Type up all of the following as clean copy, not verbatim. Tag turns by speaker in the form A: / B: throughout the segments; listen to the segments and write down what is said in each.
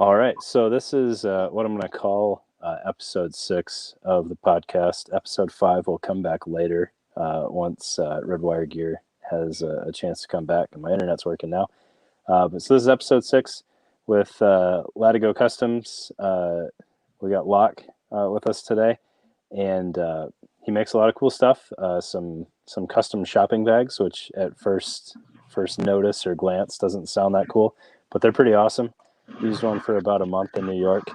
A: All right, so this is what I'm going to call episode 6 of the podcast. Episode 5 will come back later once Redwire Gear has a chance to come back, and my internet's working now. But so this is episode 6 with Latigo Customs. We got Locke with us today, and he makes a lot of cool stuff. Some custom shopping bags, which at first notice or glance doesn't sound that cool, but they're pretty awesome. Used one for about a month in New York,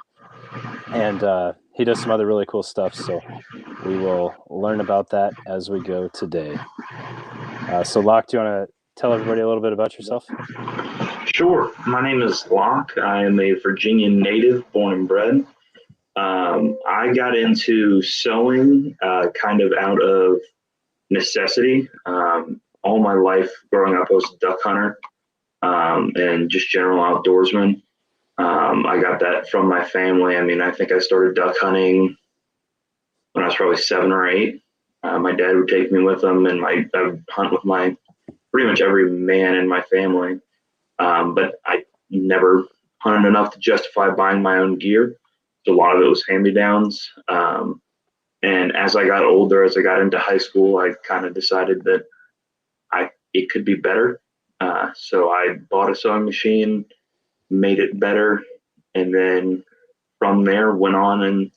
A: and he does some other really cool stuff. So we will learn about that as we go today. So Locke, do you want to tell everybody a little bit about yourself?
B: Sure. My name is Locke. I am a Virginian native, born and bred. I got into sewing kind of out of necessity. All my life growing up, I was a duck hunter and just general outdoorsman. I got that from my family. I mean, I think I started duck hunting when I was probably 7 or 8. My dad would take me with him, and I would hunt with my pretty much every man in my family. But I never hunted enough to justify buying my own gear. So a lot of it was hand-me-downs. And as I got older, as I got into high school, I kind of decided that it could be better. So I bought a sewing machine, made it better, and then from there went on and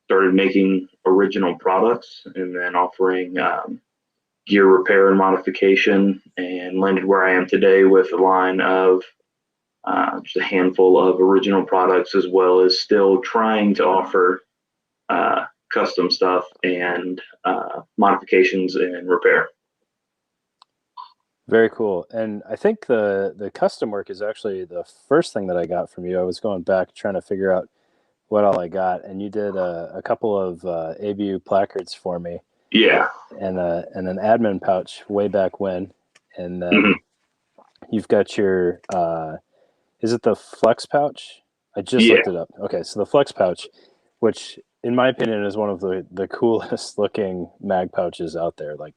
B: started making original products and then offering gear repair and modification, and landed where I am today with a line of just a handful of original products, as well as still trying to offer custom stuff and modifications and repair.
A: Very cool. And I think the custom work is actually the first thing that I got from you. I was going back trying to figure out what all I got, and you did a couple of ABU placards for me,
B: Yeah.
A: and an admin pouch way back when, and then
B: Hmm.
A: you've got your is it the flex pouch? I just
B: Yeah.
A: looked it up. Okay, so the flex pouch, which in my opinion is one of the coolest looking mag pouches out there. Like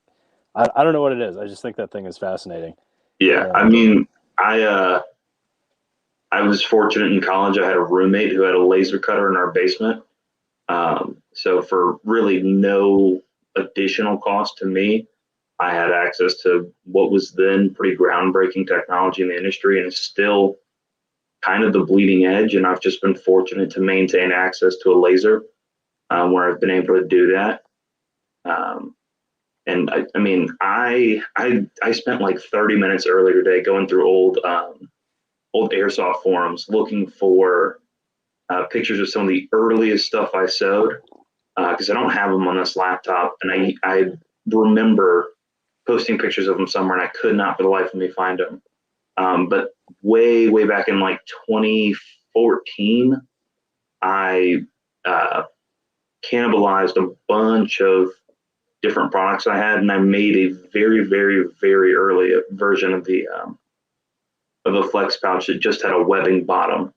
A: I don't know what it is. I just think that thing is fascinating.
B: Yeah. I
A: And
B: mean, I was fortunate in college. I had a roommate who had a laser cutter in our basement. So for really no additional cost to me, I had access to what was then pretty groundbreaking technology in the industry, and is still kind of the bleeding edge. And I've just been fortunate to maintain access to a laser where I've been able to do that. Um, and I mean, I spent like 30 minutes earlier today going through old airsoft forums looking for pictures of some of the earliest stuff I sewed, because I don't have them on this laptop, and I remember posting pictures of them somewhere, and I could not for the life of me find them. But way back in like 2014, I uh, cannibalized a bunch of different products I had, and I made a very early version of a flex pouch that just had a webbing bottom.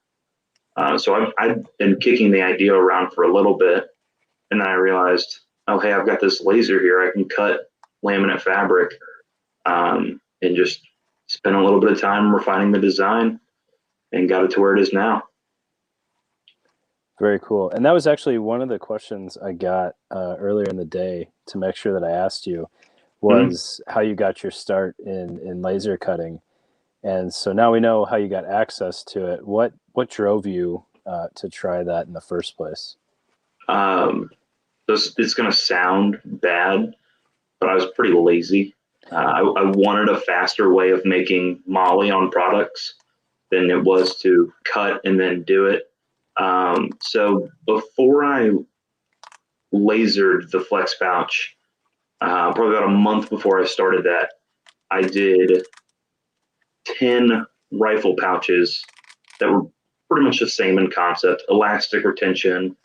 B: So I've been kicking the idea around for a little bit, and then I realized, oh hey, I've got this laser here. I can cut laminate fabric, and just spent a little bit of time refining the design and got it to where it is now.
A: very cool. And that was actually one of the questions I got earlier in the day to make sure that I asked you
B: Mm-hmm.
A: was how you got your start in laser cutting. And so now we know how you got access to it. What drove you to try that in the first place?
B: Um, it's going to sound bad, but I was pretty lazy. I wanted a faster way of making Molly on products than it was to cut and then do it. So before I lasered the flex pouch, probably about a month before I started that, I did 10 rifle pouches that were pretty much the same in concept: elastic retention,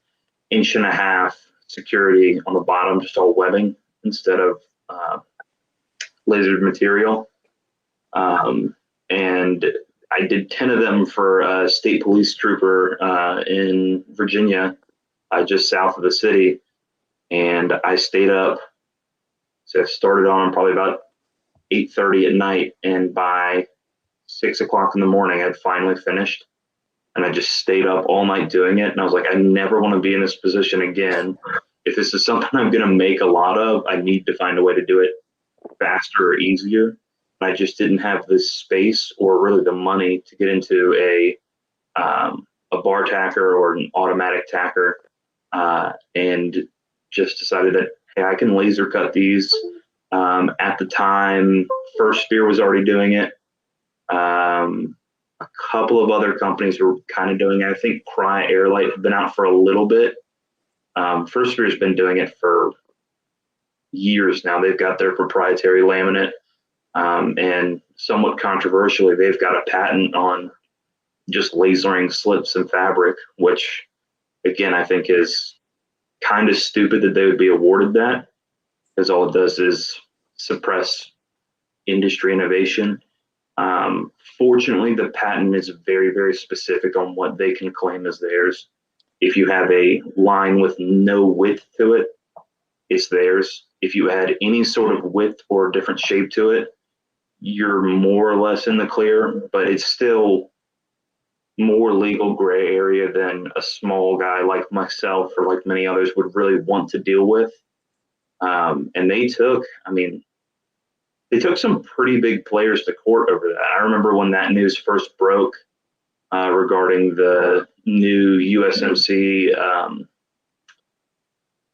B: inch and a half security on the bottom, just all webbing instead of lasered material. And I did 10 of them for a state police trooper in Virginia, just south of the city. And I stayed up. So I started on probably about 8:30 at night, and by 6 o'clock in the morning, I'd finally finished. and I just stayed up all night doing it. And I was like, I never want to be in this position again. If this is something I'm going to make a lot of, I need to find a way to do it faster or easier. I just didn't have the space or really the money to get into a bar tacker or an automatic tacker, and just decided that, hey, I can laser cut these. At the time, First Spear was already doing it. A couple of other companies were kind of doing it. I think Cry Airlight had been out for a little bit. First Spear's been doing it for years now. They've got their proprietary laminate, and somewhat controversially, they've got a patent on just lasering slips in fabric, which, again, I think is kind of stupid that they would be awarded that, because all it does is suppress industry innovation. Fortunately, the patent is very, very specific on what they can claim as theirs. If you have a line with no width to it, it's theirs. If you add any sort of width or different shape to it, you're more or less in the clear, but it's still more legal gray area than a small guy like myself or like many others would really want to deal with. And they took some pretty big players to court over that. I remember when that news first broke, regarding the new USMC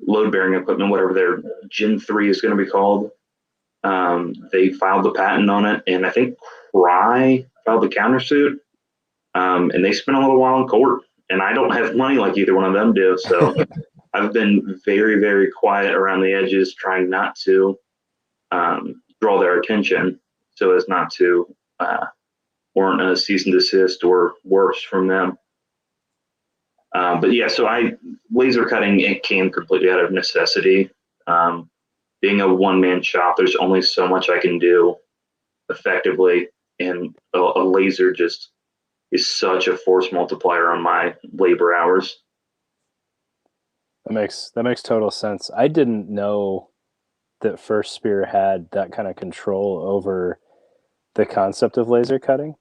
B: load bearing equipment, whatever their Gen 3 is going to be called. They filed the patent on it, and I think Cry filed the countersuit, and they spent a little while in court. And I don't have money like either one of them do, so I've been very, very quiet around the edges, trying not to draw their attention so as not to warrant a cease and desist or worse from them. But yeah, so laser cutting, it came completely out of necessity. Being a one-man shop, there's only so much I can do effectively, and a laser just is such a force multiplier on my labor hours.
A: That makes total sense. I didn't know that First Spear had that kind of control over the concept of laser cutting.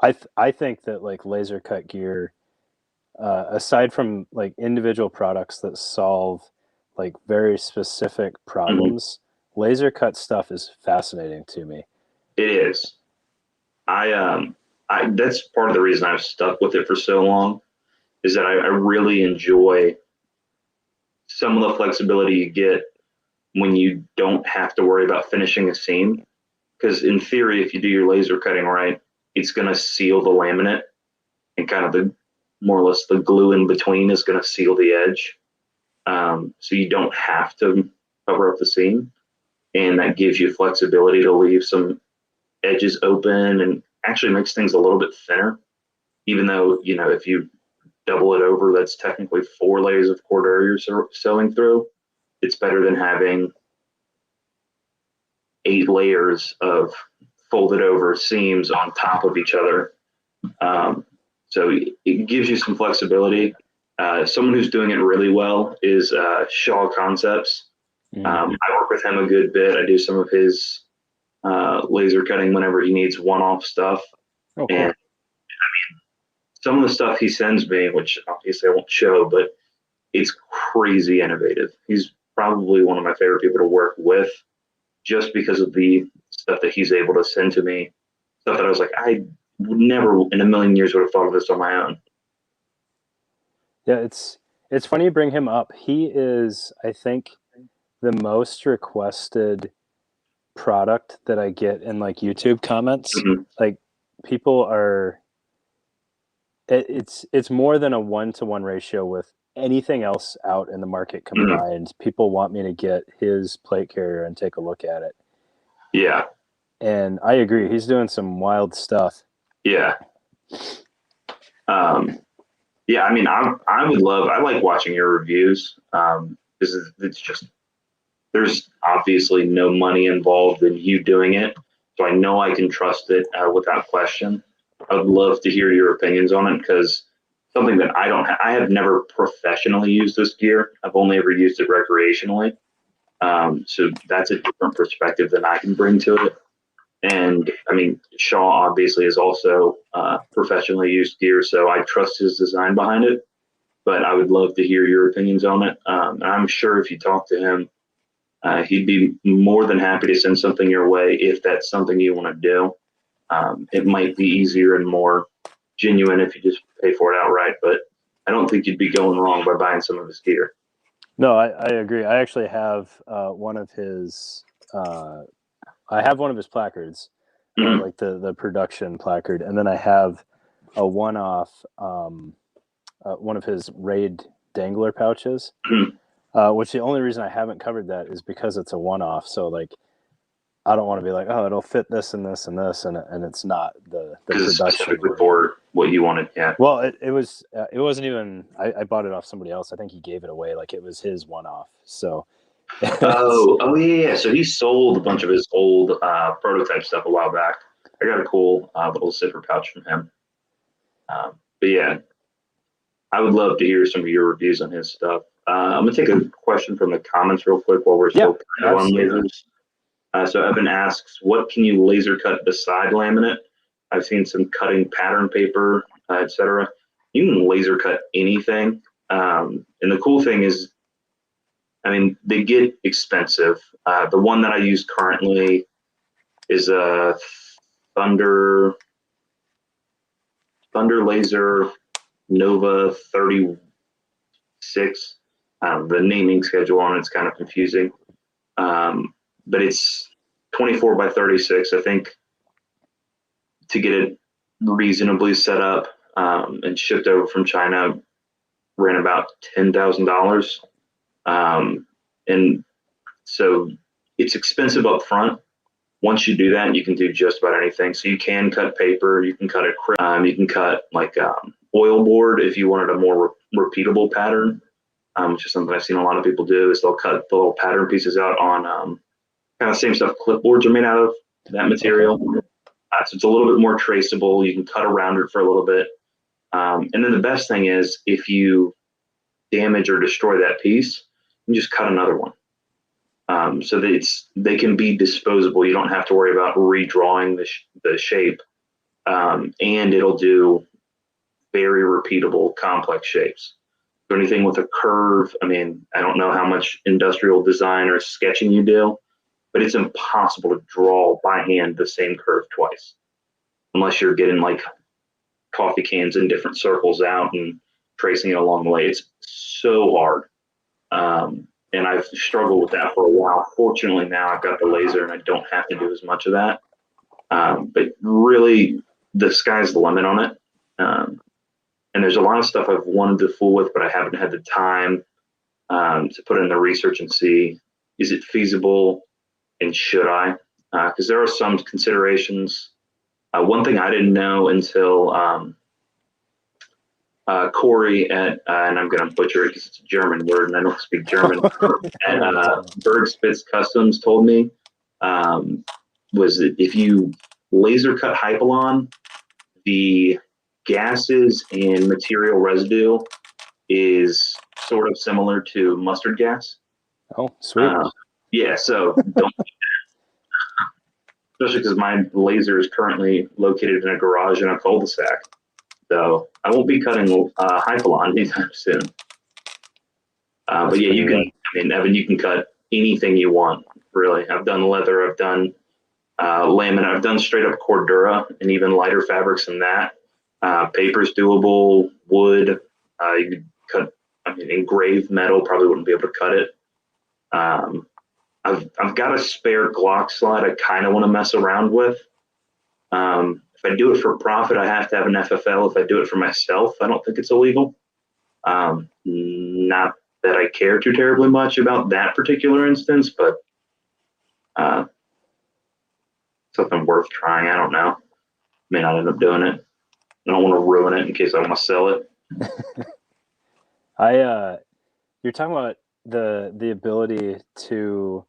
A: I think that like laser cut gear, aside from like individual products that solve like very specific problems, laser cut stuff is fascinating to me.
B: It is. I that's part of the reason I've stuck with it for so long, is that I really enjoy some of the flexibility you get when you don't have to worry about finishing a seam. Because in theory, if you do your laser cutting right, it's going to seal the laminate, and kind of the more or less the glue in between is going to seal the edge. So you don't have to cover up the seam, and that gives you flexibility to leave some edges open and actually makes things a little bit thinner. Even though, if you double it over, that's technically 4 layers of cord area you're sewing through. It's better than having 8 layers of folded over seams on top of each other. So it gives you some flexibility. Someone who's doing it really well is Shaw Concepts. I work with him a good bit. I do some of his laser cutting whenever he needs one-off stuff.
A: Oh, cool.
B: And some of the stuff he sends me, which obviously I won't show, but it's crazy innovative. He's probably one of my favorite people to work with, just because of the stuff that he's able to send to me. Stuff that I was like, I would never in a million years would have thought of this on my own.
A: Yeah, it's funny you bring him up. He is, I think, the most requested product that I get in like YouTube comments. Like people are, it's more than a 1-to-1 ratio with anything else out in the market combined. People want me to get his plate carrier and take a look at it.
B: Yeah.
A: And I agree. He's doing some wild stuff.
B: Yeah. Yeah, I mean, I like watching your reviews, because it's just, there's obviously no money involved in you doing it. So I know I can trust it without question. I would love to hear your opinions on it, because something that I have never professionally used this gear. I've only ever used it recreationally. So that's a different perspective than I can bring to it. And I mean, Shaw obviously is also professionally used gear, so I trust his design behind it. But I would love to hear your opinions on it. And I'm sure if you talk to him, he'd be more than happy to send something your way if that's something you want to do. It might be easier and more genuine if you just pay for it outright, but I don't think you'd be going wrong by buying some of his gear.
A: No, I agree. I actually have one of his. I have one of his placards,
B: Mhm.
A: like the production placard, and then I have a one-off one of his Raid dangler pouches.
B: Mhm.
A: Which the only reason I haven't covered that is because it's a one-off. So like, I don't want to be like, oh, it'll fit this and this and this, and it's not the
B: Because it's
A: production
B: specifically
A: version.
B: for what you wanted. Yeah.
A: Well, it wasn't even. I bought it off somebody else. I think he gave it away. Like it was his one-off. So.
B: Oh yeah. So he sold a bunch of his old prototype stuff a while back. I got a cool little zipper pouch from him. But yeah, I would love to hear some of your reviews on his stuff. I'm gonna take a question from the comments real quick while we're
A: Yeah,
B: still kind of on
A: absolutely.
B: lasers. So Evan asks, what can you laser cut beside laminate? I've seen some cutting pattern paper, etc. You can laser cut anything. And the cool thing is, I mean, they get expensive. The one that I use currently is a Thunder Laser Nova 36. The naming schedule on it's kind of confusing, but it's 24 by 36. I think to get it reasonably set up and shipped over from China ran about $10,000. And so it's expensive up front. Once you do that, you can do just about anything. So you can cut paper, you can cut it, you can cut like oil board if you wanted a more repeatable pattern, which is something I've seen a lot of people do. Is they'll cut the little pattern pieces out on kind of same stuff clipboards are made out of that material. Okay. So it's a little bit more traceable. You can cut around it for a little bit. And then the best thing is if you damage or destroy that piece, you just cut another one. So that they can be disposable. You don't have to worry about redrawing the shape, and it'll do very repeatable, complex shapes. So anything with a curve, I mean, I don't know how much industrial design or sketching you do, but it's impossible to draw by hand the same curve twice, unless you're getting like coffee cans in different circles out and tracing it along the way. It's so hard. And I've struggled with that for a while. Fortunately, now I've got the laser and I don't have to do as much of that. But really, the sky's the limit on it. And there's a lot of stuff I've wanted to fool with, but I haven't had the time to put in the research and see, is it feasible and should I? Because there are some considerations. One thing I didn't know until Corey at, and I'm going to butcher it because it's a German word and I don't speak German, at Bergspitz Customs told me was that if you laser cut Hypalon, the gases and material residue is sort of similar to mustard gas.
A: Oh, sweet.
B: Yeah, so don't, especially because my laser is currently located in a garage in a cul-de-sac. So I won't be cutting Hypalon anytime soon. But yeah, you can, I mean, Evan, you can cut anything you want, really. I've done leather, I've done laminate, I've done straight up Cordura and even lighter fabrics than that. Paper's doable, wood, you could cut, I mean, engraved metal, probably wouldn't be able to cut it. I've got a spare Glock slide I kind of want to mess around with. If I do it for profit, I have to have an FFL. If I do it for myself, I don't think it's illegal. Not that I care too terribly much about that particular instance, but something worth trying. I don't know. May not end up doing it. I don't want to ruin it in case I want to sell it.
A: You're talking about the ability to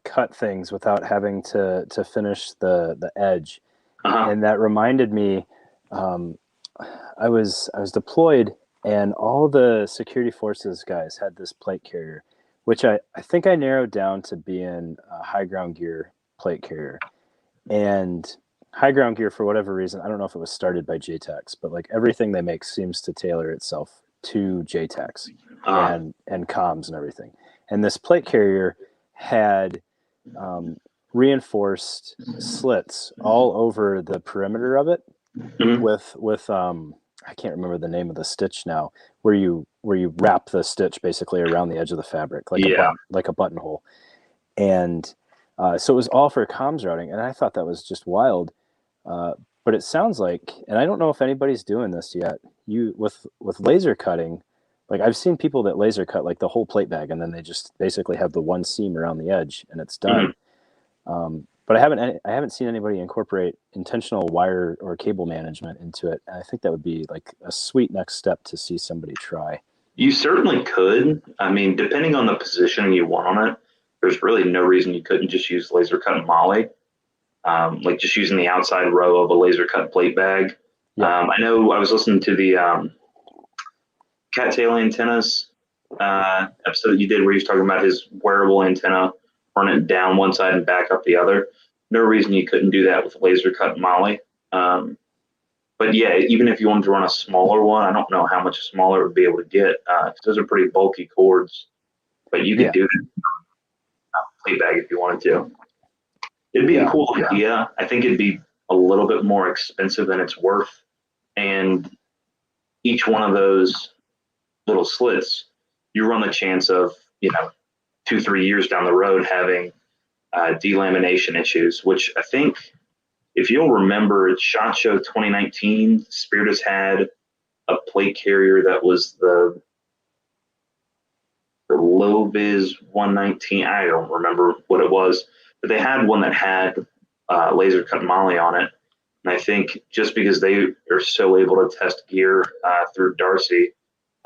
A: cut things without having to finish the edge, and that reminded me. I was deployed, and all the security forces guys had this plate carrier, which I think I narrowed down to being a high ground gear plate carrier. And High Ground Gear, for whatever reason, I don't know if it was started by JTAX, but like everything they make seems to tailor itself to JTAX and comms and everything. And this plate carrier had reinforced slits all over the perimeter of it with I can't remember the name of the stitch now, where you wrap the stitch basically around the edge of the fabric like a buttonhole. And so it was all for comms routing, and I thought that was just wild. But it sounds like, and I don't know if anybody's doing this yet. You with laser cutting, like I've seen people that laser cut like the whole plate bag, and then they just basically have the one seam around the edge, and it's done. But I haven't seen anybody incorporate intentional wire or cable management into it, and I think that would be like a sweet next step to see somebody try.
B: You certainly could. I mean, depending on the positioning you want on it, there's really no reason you couldn't just use laser cut moly, like just using the outside row of a laser cut plate bag. Yeah. I know I was listening to the cattail antennas episode that you did where he was talking about his wearable antenna, run it down one side and back up the other. No reason you couldn't do that with laser cut moly. But yeah, even if you wanted to run a smaller one, I don't know how much smaller it would be able to get because those are pretty bulky cords. But you could do that plate bag if you wanted to. It'd be a cool idea. I think it'd be a little bit more expensive than it's worth. And each one of those little slits, you run the chance of, 2-3 years down the road having delamination issues, which I think, if you'll remember, at SHOT Show 2019, Spiritus had a plate carrier that was the Low-Vis 119. I don't remember what it was, but they had one that had laser cut moly on it. And I think just because they are so able to test gear through Darcy,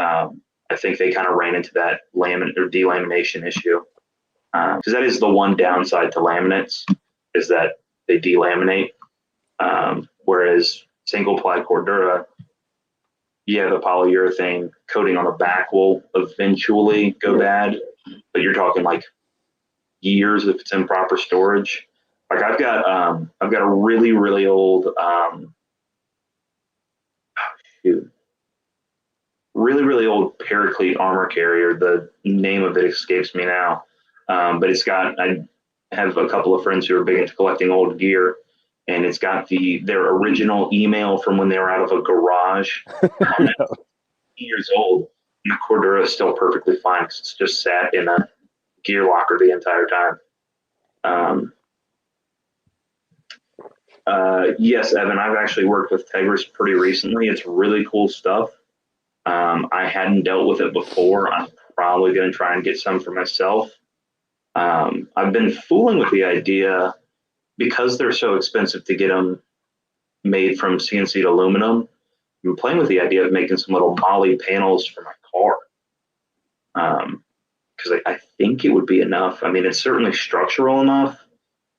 B: I think they kind of ran into that laminate or delamination issue. Because that is the one downside to laminates, is that they delaminate. Whereas single ply Cordura, the polyurethane coating on the back will eventually go bad, but you're talking like years if it's in proper storage. Like I've got a really, really old really, really old Paraclete armor carrier. The name of it escapes me now. But I have a couple of friends who are big into collecting old gear, and it's got their original email from when they were out of a garage. years old, and the Cordura is still perfectly fine because it's just sat in a gear locker the entire time. Yes, Evan, I've actually worked with Tegris pretty recently. It's really cool stuff. I hadn't dealt with it before. I'm probably going to try and get some for myself. I've been fooling with the idea, because they're so expensive to get them made from CNC'd aluminum. I'm playing with the idea of making some little moly panels for my car. Because I think it would be enough. I mean, it's certainly structural enough.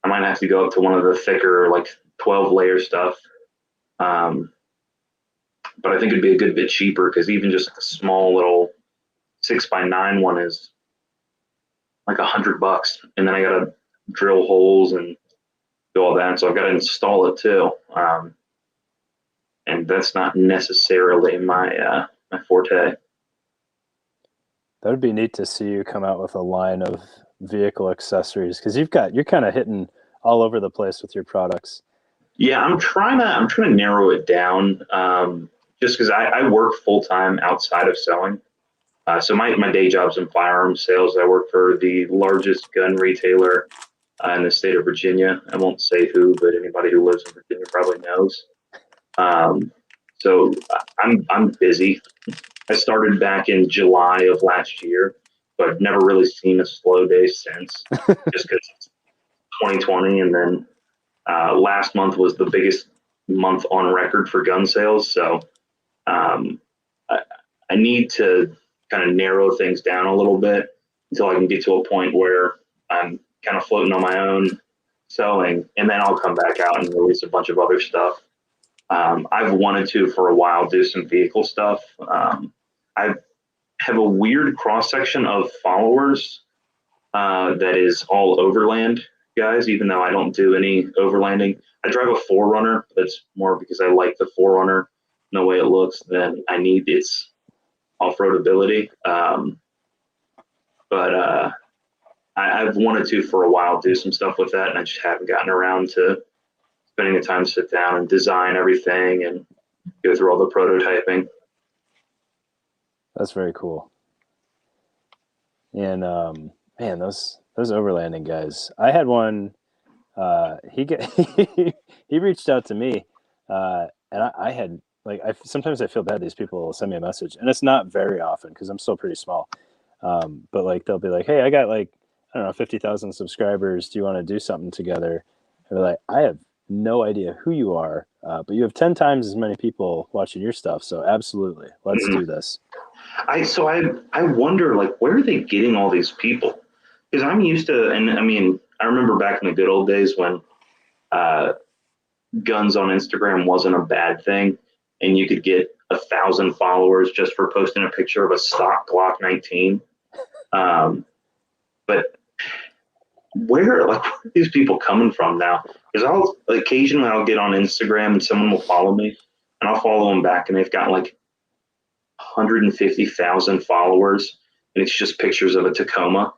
B: I might have to go up to one of the thicker, like 12 layer stuff. But I think it'd be a good bit cheaper, because even just like a small little 6x9 one is like $100, and then I gotta drill holes and do all that. So I've got to install it too, and that's not necessarily my forte.
A: That would be neat to see you come out with a line of vehicle accessories, because you're kind of hitting all over the place with your products.
B: Yeah, I'm trying to narrow it down, just because I work full time outside of selling. So my day job's in firearms sales. I work for the largest gun retailer in the state of Virginia. I won't say who, but anybody who lives in Virginia probably knows. So I'm busy. I started back in July of last year, but I've never really seen a slow day since, just because it's 2020. And then last month was the biggest month on record for gun sales. So I need to kind of narrow things down a little bit until I can get to a point where I'm kind of floating on my own selling, and then I'll come back out and release a bunch of other stuff. I've wanted to, for a while, do some vehicle stuff. I have a weird cross section of followers that is all overland guys, even though I don't do any overlanding. I drive a 4Runner. That's more because I like the 4Runner and the way it looks than I need its off-road ability. But I've wanted to for a while do some stuff with that, and I just haven't gotten around to spending the time to sit down and design everything and go through all the prototyping.
A: That's very cool. And man, those overlanding guys. I had one. He reached out to me, and I had like sometimes I feel bad. These people will send me a message, and it's not very often because I'm still pretty small. But like they'll be like, "Hey, I got like I don't know 50,000 subscribers. Do you want to do something together?" And they're like, "I have no idea who you are, but you have 10 times as many people watching your stuff. So absolutely, let's
B: Mhm.
A: do this."
B: I wonder, like, where are they getting all these people? Because I'm used to, and I mean, I remember back in the good old days when uh, guns on Instagram wasn't a bad thing, and you could get 1,000 followers just for posting a picture of a stock Glock 19. But where are these people coming from now? Because I'll get on Instagram and someone will follow me, and I'll follow them back, and they've got like 150,000 followers, and it's just pictures of a Tacoma.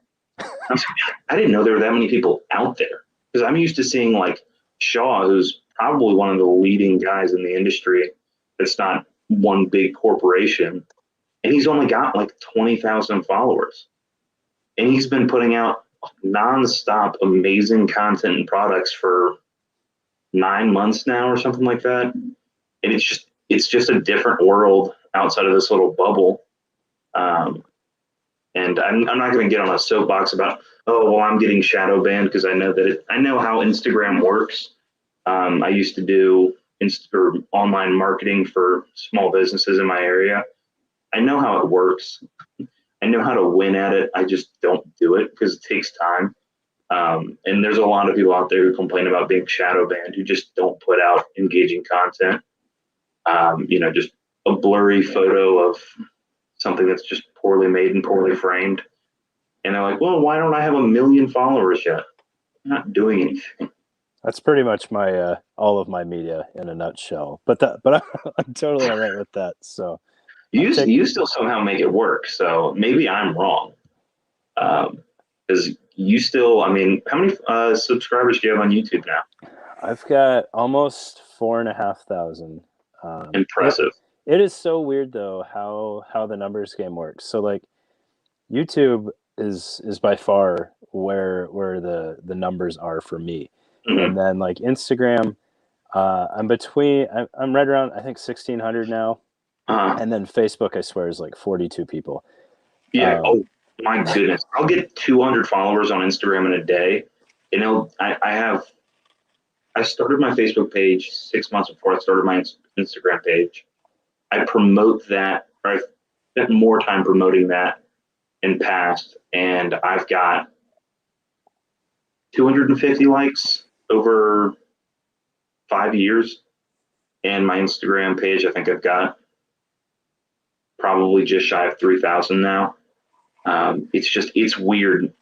B: I didn't know there were that many people out there, because I'm used to seeing like Shaw, who's probably one of the leading guys in the industry. That's not one big corporation, and he's only got like 20,000 followers, and he's been putting out nonstop amazing content and products for 9 months now or something like that. And it's just a different world outside of this little bubble. And I'm not going to get on a soapbox about, oh, well, I'm getting shadow banned because I know I know how Instagram works. I used to do online marketing for small businesses in my area. I know how it works. I know how to win at it. I just don't do it because it takes time. And there's a lot of people out there who complain about being shadow banned who just don't put out engaging content. Just a blurry photo of something that's just poorly made and poorly framed. And they're like, well, why don't I have 1 million followers yet? I'm not doing anything.
A: That's pretty much my all of my media in a nutshell. But I'm totally all right with that. So
B: You still somehow make it work. So maybe I'm wrong. Because you still, I mean, how many subscribers do you have on YouTube now?
A: I've got almost 4,500.
B: Impressive.
A: It is so weird though how the numbers game works. So like YouTube is by far where the numbers are for me, and
B: Mm-hmm.
A: then like Instagram, I'm right around I think 1,600 now, and then Facebook I swear is like 42 people.
B: Yeah. Oh my goodness. I'll get 200 followers on Instagram in a day. I started my Facebook page 6 months before I started my Instagram page. I promote that, or I've spent more time promoting that in past, and I've got 250 likes over 5 years. And my Instagram page, I think I've got probably just shy of 3,000 now. It's weird.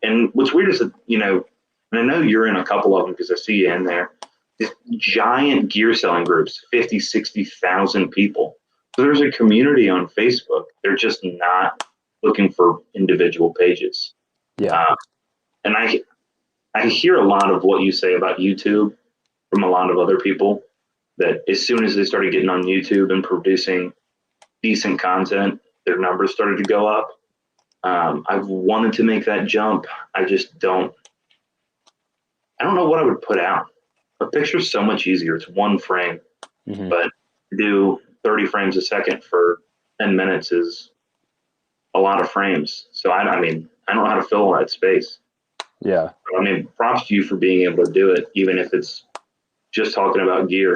B: And what's weird is that, and I know you're in a couple of them because I see you in there, these giant gear selling groups, 50, 60,000 people. So there's a community on Facebook. They're just not looking for individual pages.
A: Yeah.
B: And I hear a lot of what you say about YouTube from a lot of other people, that as soon as they started getting on YouTube and producing decent content, their numbers started to go up. I've wanted to make that jump. I don't know what I would put out. A picture's so much easier. It's one frame,
A: Mm-hmm.
B: but to do 30 frames a second for 10 minutes is a lot of frames. So I mean, I don't know how to fill all that space.
A: Yeah.
B: I mean, props to you for being able to do it, even if it's just talking about gear.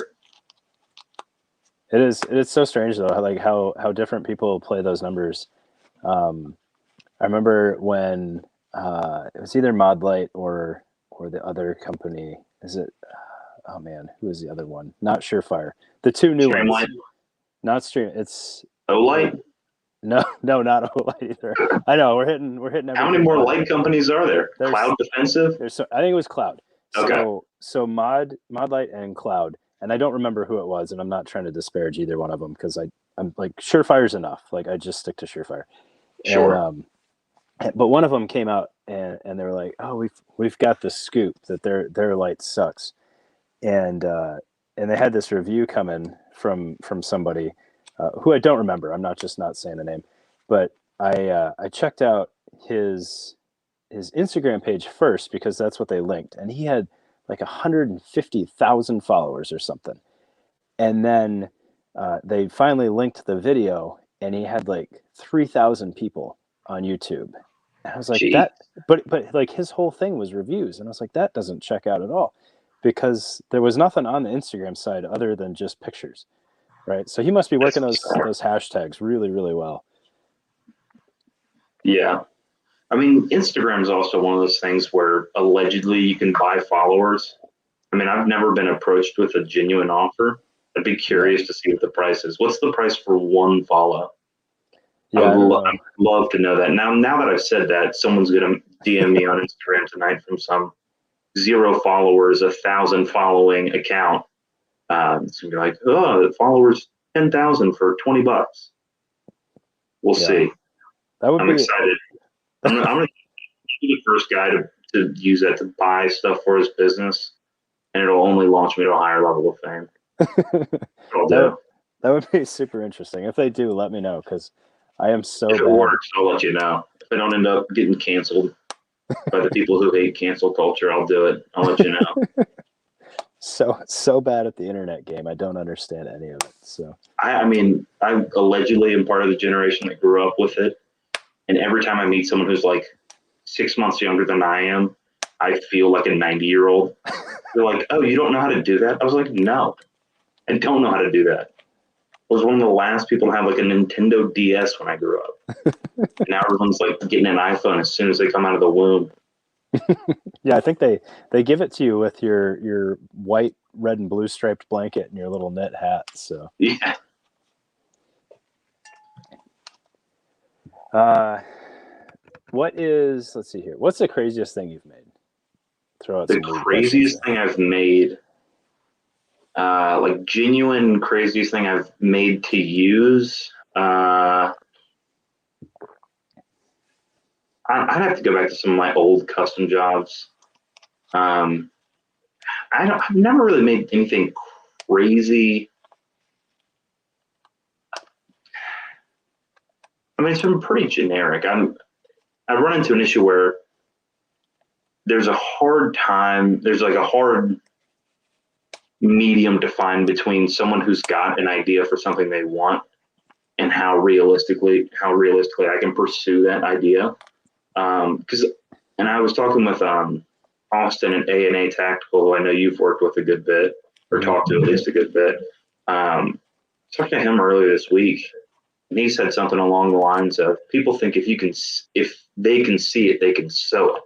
A: It is so strange though, how different people play those numbers. I remember when it was either Modlight or the other company. Is it? Oh man, who is the other one? Not Surefire. The two new
B: Streamlight,
A: ones. Not Stream. It's
B: Olight.
A: No, no, not a whole lot either. I know we're hitting everything.
B: How many more light companies are there?
A: There's
B: Cloud Defensive?
A: I think it was Cloud.
B: Okay.
A: So Mod Light and Cloud, and I don't remember who it was, and I'm not trying to disparage either one of them because I'm like Surefire's enough. Like I just stick to Surefire.
B: Sure.
A: But one of them came out and they were like, oh, we've got the scoop that their light sucks, and they had this review coming from somebody who I don't remember. I'm not saying the name, but I checked out his Instagram page first because that's what they linked, and he had like 150,000 followers or something. And then they finally linked the video, and he had like 3,000 people on YouTube. And I was like,
B: Gee.
A: that, but like his whole thing was reviews, and I was like, that doesn't check out at all, because there was nothing on the Instagram side other than just pictures, right? So he must be working those hashtags really, really well.
B: Yeah. I mean, Instagram is also one of those things where allegedly you can buy followers. I mean, I've never been approached with a genuine offer. I'd be curious to see what the price is. What's the price for one follow?
A: Yeah,
B: I'd love to know that. Now that I've said that, someone's going to DM me on Instagram tonight from some 0 followers, 1,000 following account. It's going to be like, oh, followers 10,000 for $20. We'll see. I'm excited. I'm going to be the first guy to use that to buy stuff for his business, and it'll only launch me to a higher level of fame.
A: That would be super interesting. If they do, let me know, because I am so bad.
B: If it works, I'll let you know. If I don't end up getting canceled by the people who hate cancel culture, I'll do it. I'll let you know.
A: So bad at the internet game. I don't understand any of it. So
B: I mean, I allegedly am part of the generation that grew up with it. And every time I meet someone who's like 6 months younger than I am, I feel like a 90-year-old. They're like, oh, you don't know how to do that? I was like, no, I don't know how to do that. I was one of the last people to have like a Nintendo DS when I grew up. Now everyone's like getting an iPhone as soon as they come out of the womb.
A: Yeah, I think they give it to you with your white, red, and blue striped blanket and your little knit hat. So
B: yeah.
A: Let's see here. What's the craziest thing you've made? Throw out
B: the craziest thing I've made. Like genuine craziest thing I've made to use. I'd have to go back to some of my old custom jobs. I've never really made anything crazy. I mean, it's been pretty generic. I run into an issue where there's a hard medium to find between someone who's got an idea for something they want and how realistically I can pursue that idea. And I was talking with Austin at A&A Tactical, who I know you've worked with a good bit, or talked to at least a good bit. Talked to him earlier this week, and he said something along the lines of, people think if they can see it, they can sew it.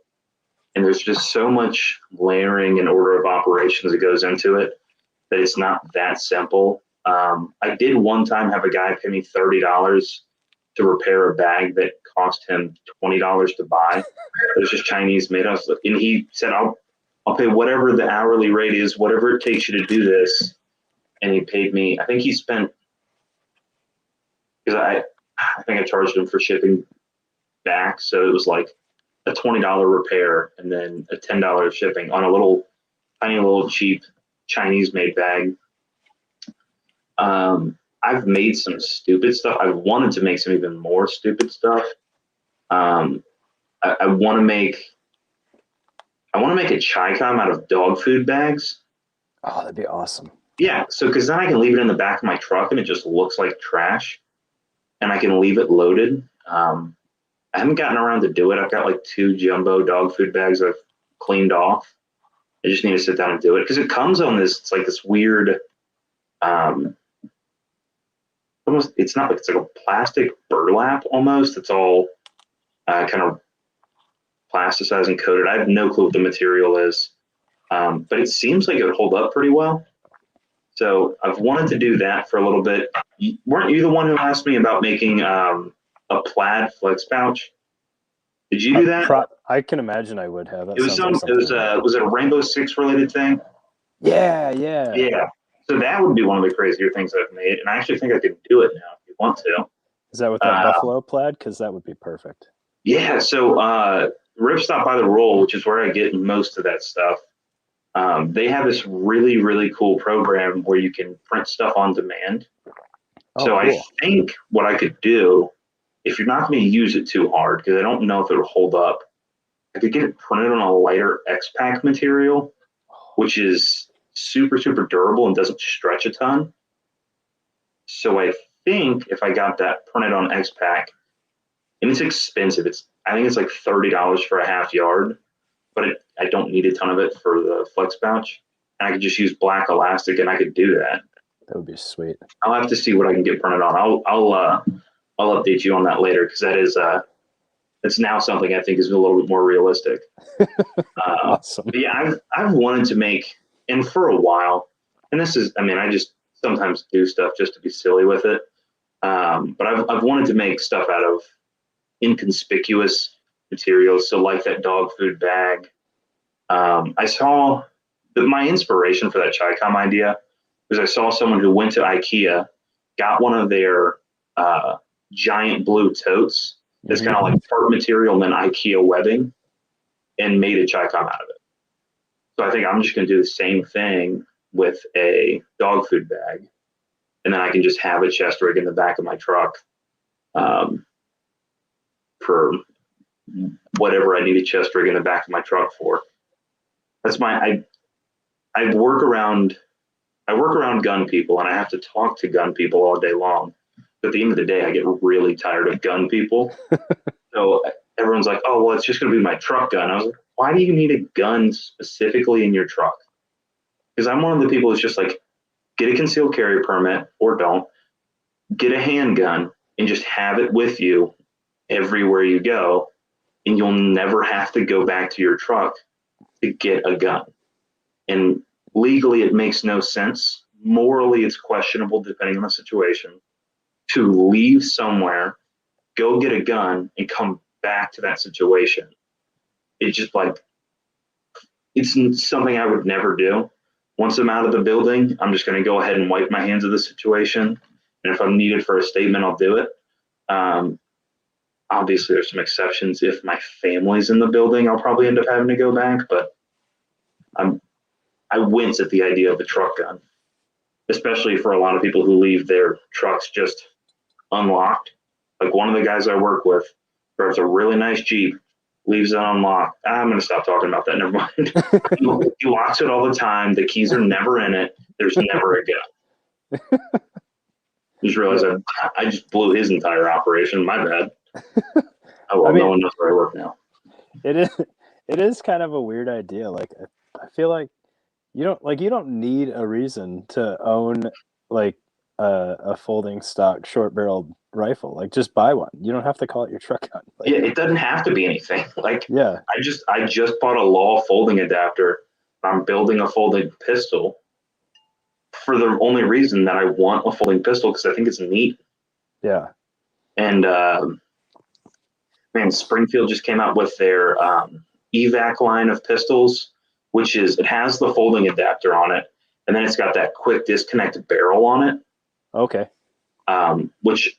B: And there's just so much layering and order of operations that goes into it that it's not that simple. I did one time have a guy pay me $30 to repair a bag that cost him $20 to buy. It was just Chinese made. And he said, I'll pay whatever the hourly rate is, whatever it takes you to do this. And he paid me, I think he spent, because I think I charged him for shipping back. So it was like a $20 repair and then a $10 shipping on a tiny little cheap Chinese made bag. I've made some stupid stuff. I've wanted to make some even more stupid stuff. I want to make a chai com out of dog food bags.
A: Oh, that'd be awesome.
B: Yeah, so because then I can leave it in the back of my truck and it just looks like trash, and I can leave it loaded. I haven't gotten around to do it. I've got like 2 jumbo dog food bags I've cleaned off. I just need to sit down and do it because it comes on this. It's like this weird. It's like a plastic burlap almost. It's all kind of plasticized and coated. I have no clue what the material is, but it seems like it would hold up pretty well. So I've wanted to do that for a little bit. Weren't you the one who asked me about making a plaid flex pouch. Did you do that?
A: I can imagine I would have. That
B: It was
A: sounds like something.
B: was it a Rainbow Six related thing?
A: Yeah, yeah.
B: Yeah. So that would be one of the crazier things I've made, and I actually think I could do it now if you want to.
A: Is that with that buffalo plaid? Because that would be perfect.
B: Yeah. So Ripstop by the Roll, which is where I get most of that stuff. They have this really, really cool program where you can print stuff on demand.
A: Oh,
B: so
A: cool.
B: I think what I could do, if you're not going to use it too hard, because I don't know if it'll hold up, I could get it printed on a lighter X-Pack material, which is super, super durable and doesn't stretch a ton. So I think if I got that printed on X-Pack, and it's expensive, I think it's like $30 for a half yard, but I don't need a ton of it for the flex pouch. And I could just use black elastic, and I could do that.
A: That would be sweet.
B: I'll have to see what I can get printed on. I'll update you on that later, because that is it's now something I think is a little bit more realistic.
A: Awesome.
B: But yeah, I've wanted to make, and for a while, and this is, I mean, I just sometimes do stuff just to be silly with it. But I've wanted to make stuff out of inconspicuous materials. So like that dog food bag. I saw my inspiration for that Chicom idea was I saw someone who went to IKEA, got one of their giant blue totes that's kind of like part material and then IKEA webbing, and made a Chicom out of it. So I think I'm just going to do the same thing with a dog food bag, and then I can just have a chest rig in the back of my truck for whatever I need a chest rig in the back of my truck for. That's I work around gun people, and I have to talk to gun people all day long. But at the end of the day, I get really tired of gun people. So everyone's like, "Oh, well, it's just going to be my truck gun." I was like, "Why do you need a gun specifically in your truck?" Because I'm one of the people that's just like, get a concealed carry permit or don't. Get a handgun and just have it with you everywhere you go, and you'll never have to go back to your truck to get a gun. And legally, it makes no sense. Morally, it's questionable depending on the situation to leave somewhere, go get a gun, and come back to that situation. It's just like, it's something I would never do. Once I'm out of the building, I'm just going to go ahead and wipe my hands of the situation. And if I'm needed for a statement, I'll do it. Obviously, there's some exceptions. If my family's in the building, I'll probably end up having to go back. But I wince at the idea of a truck gun, especially for a lot of people who leave their trucks just unlocked. Like one of the guys I work with drives a really nice Jeep, leaves it unlocked. I'm going to stop talking about that. Never mind. He locks it all the time. The keys are never in it. There's never a gun. Just realized I just blew his entire operation. My bad. Oh well, no one knows where I work now.
A: It is kind of a weird idea. Like I feel like you don't need a reason to own like a folding stock short barreled rifle. Like just buy one. You don't have to call it your truck gun. Like,
B: yeah, it doesn't have to be anything. Like
A: yeah,
B: I just bought a Law folding adapter. I'm building a folding pistol for the only reason that I want a folding pistol, because I think it's neat.
A: Yeah.
B: And man, Springfield just came out with their evac line of pistols, which is, it has the folding adapter on it, and then it's got that quick disconnect barrel on it.
A: Okay.
B: Which,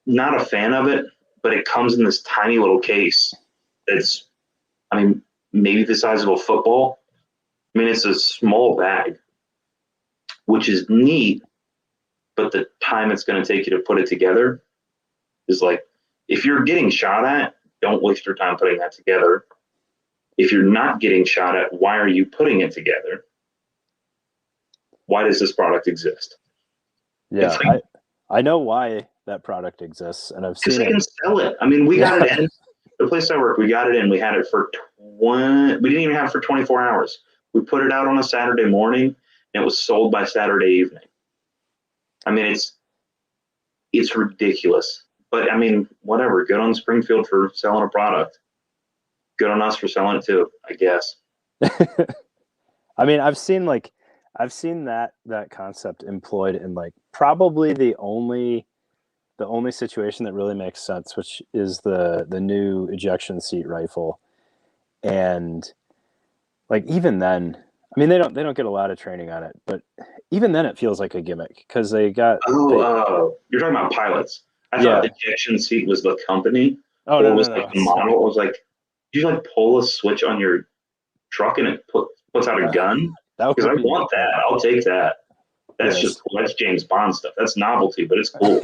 B: not a fan of it, but it comes in this tiny little case. It's, I mean, maybe the size of a football. I mean, it's a small bag, which is neat, but the time it's going to take you to put it together is like, if you're getting shot at, don't waste your time putting that together. If you're not getting shot at, why are you putting it together? Why does this product exist?
A: Yeah, like, I know why that product exists, and I've seen it.
B: Because they can sell it. I mean, we got it in. The place I work, we got it in. We had it for we didn't even have it for 24 hours. We put it out on a Saturday morning, and it was sold by Saturday evening. I mean, it's ridiculous. But I mean, whatever. Good on Springfield for selling a product. Good on us for selling it too, I guess.
A: I mean, I've seen that concept employed in like probably the only the only situation that really makes sense, which is the new ejection seat rifle. And like even then, I mean they don't get a lot of training on it, but even then it feels like a gimmick because they
B: You're talking about pilots. I thought
A: yeah.
B: ejection seat was the company,
A: Oh
B: or
A: no
B: was
A: no
B: like
A: no
B: the
A: sorry.
B: model. I was like, do you like pull a switch on your truck and it puts out a
A: Uh,
B: gun?
A: that
B: Because
A: would
B: I
A: be
B: want
A: cool.
B: that. I'll take that. That's just
A: Yes.
B: cool. That's James Bond stuff. That's novelty, but it's cool.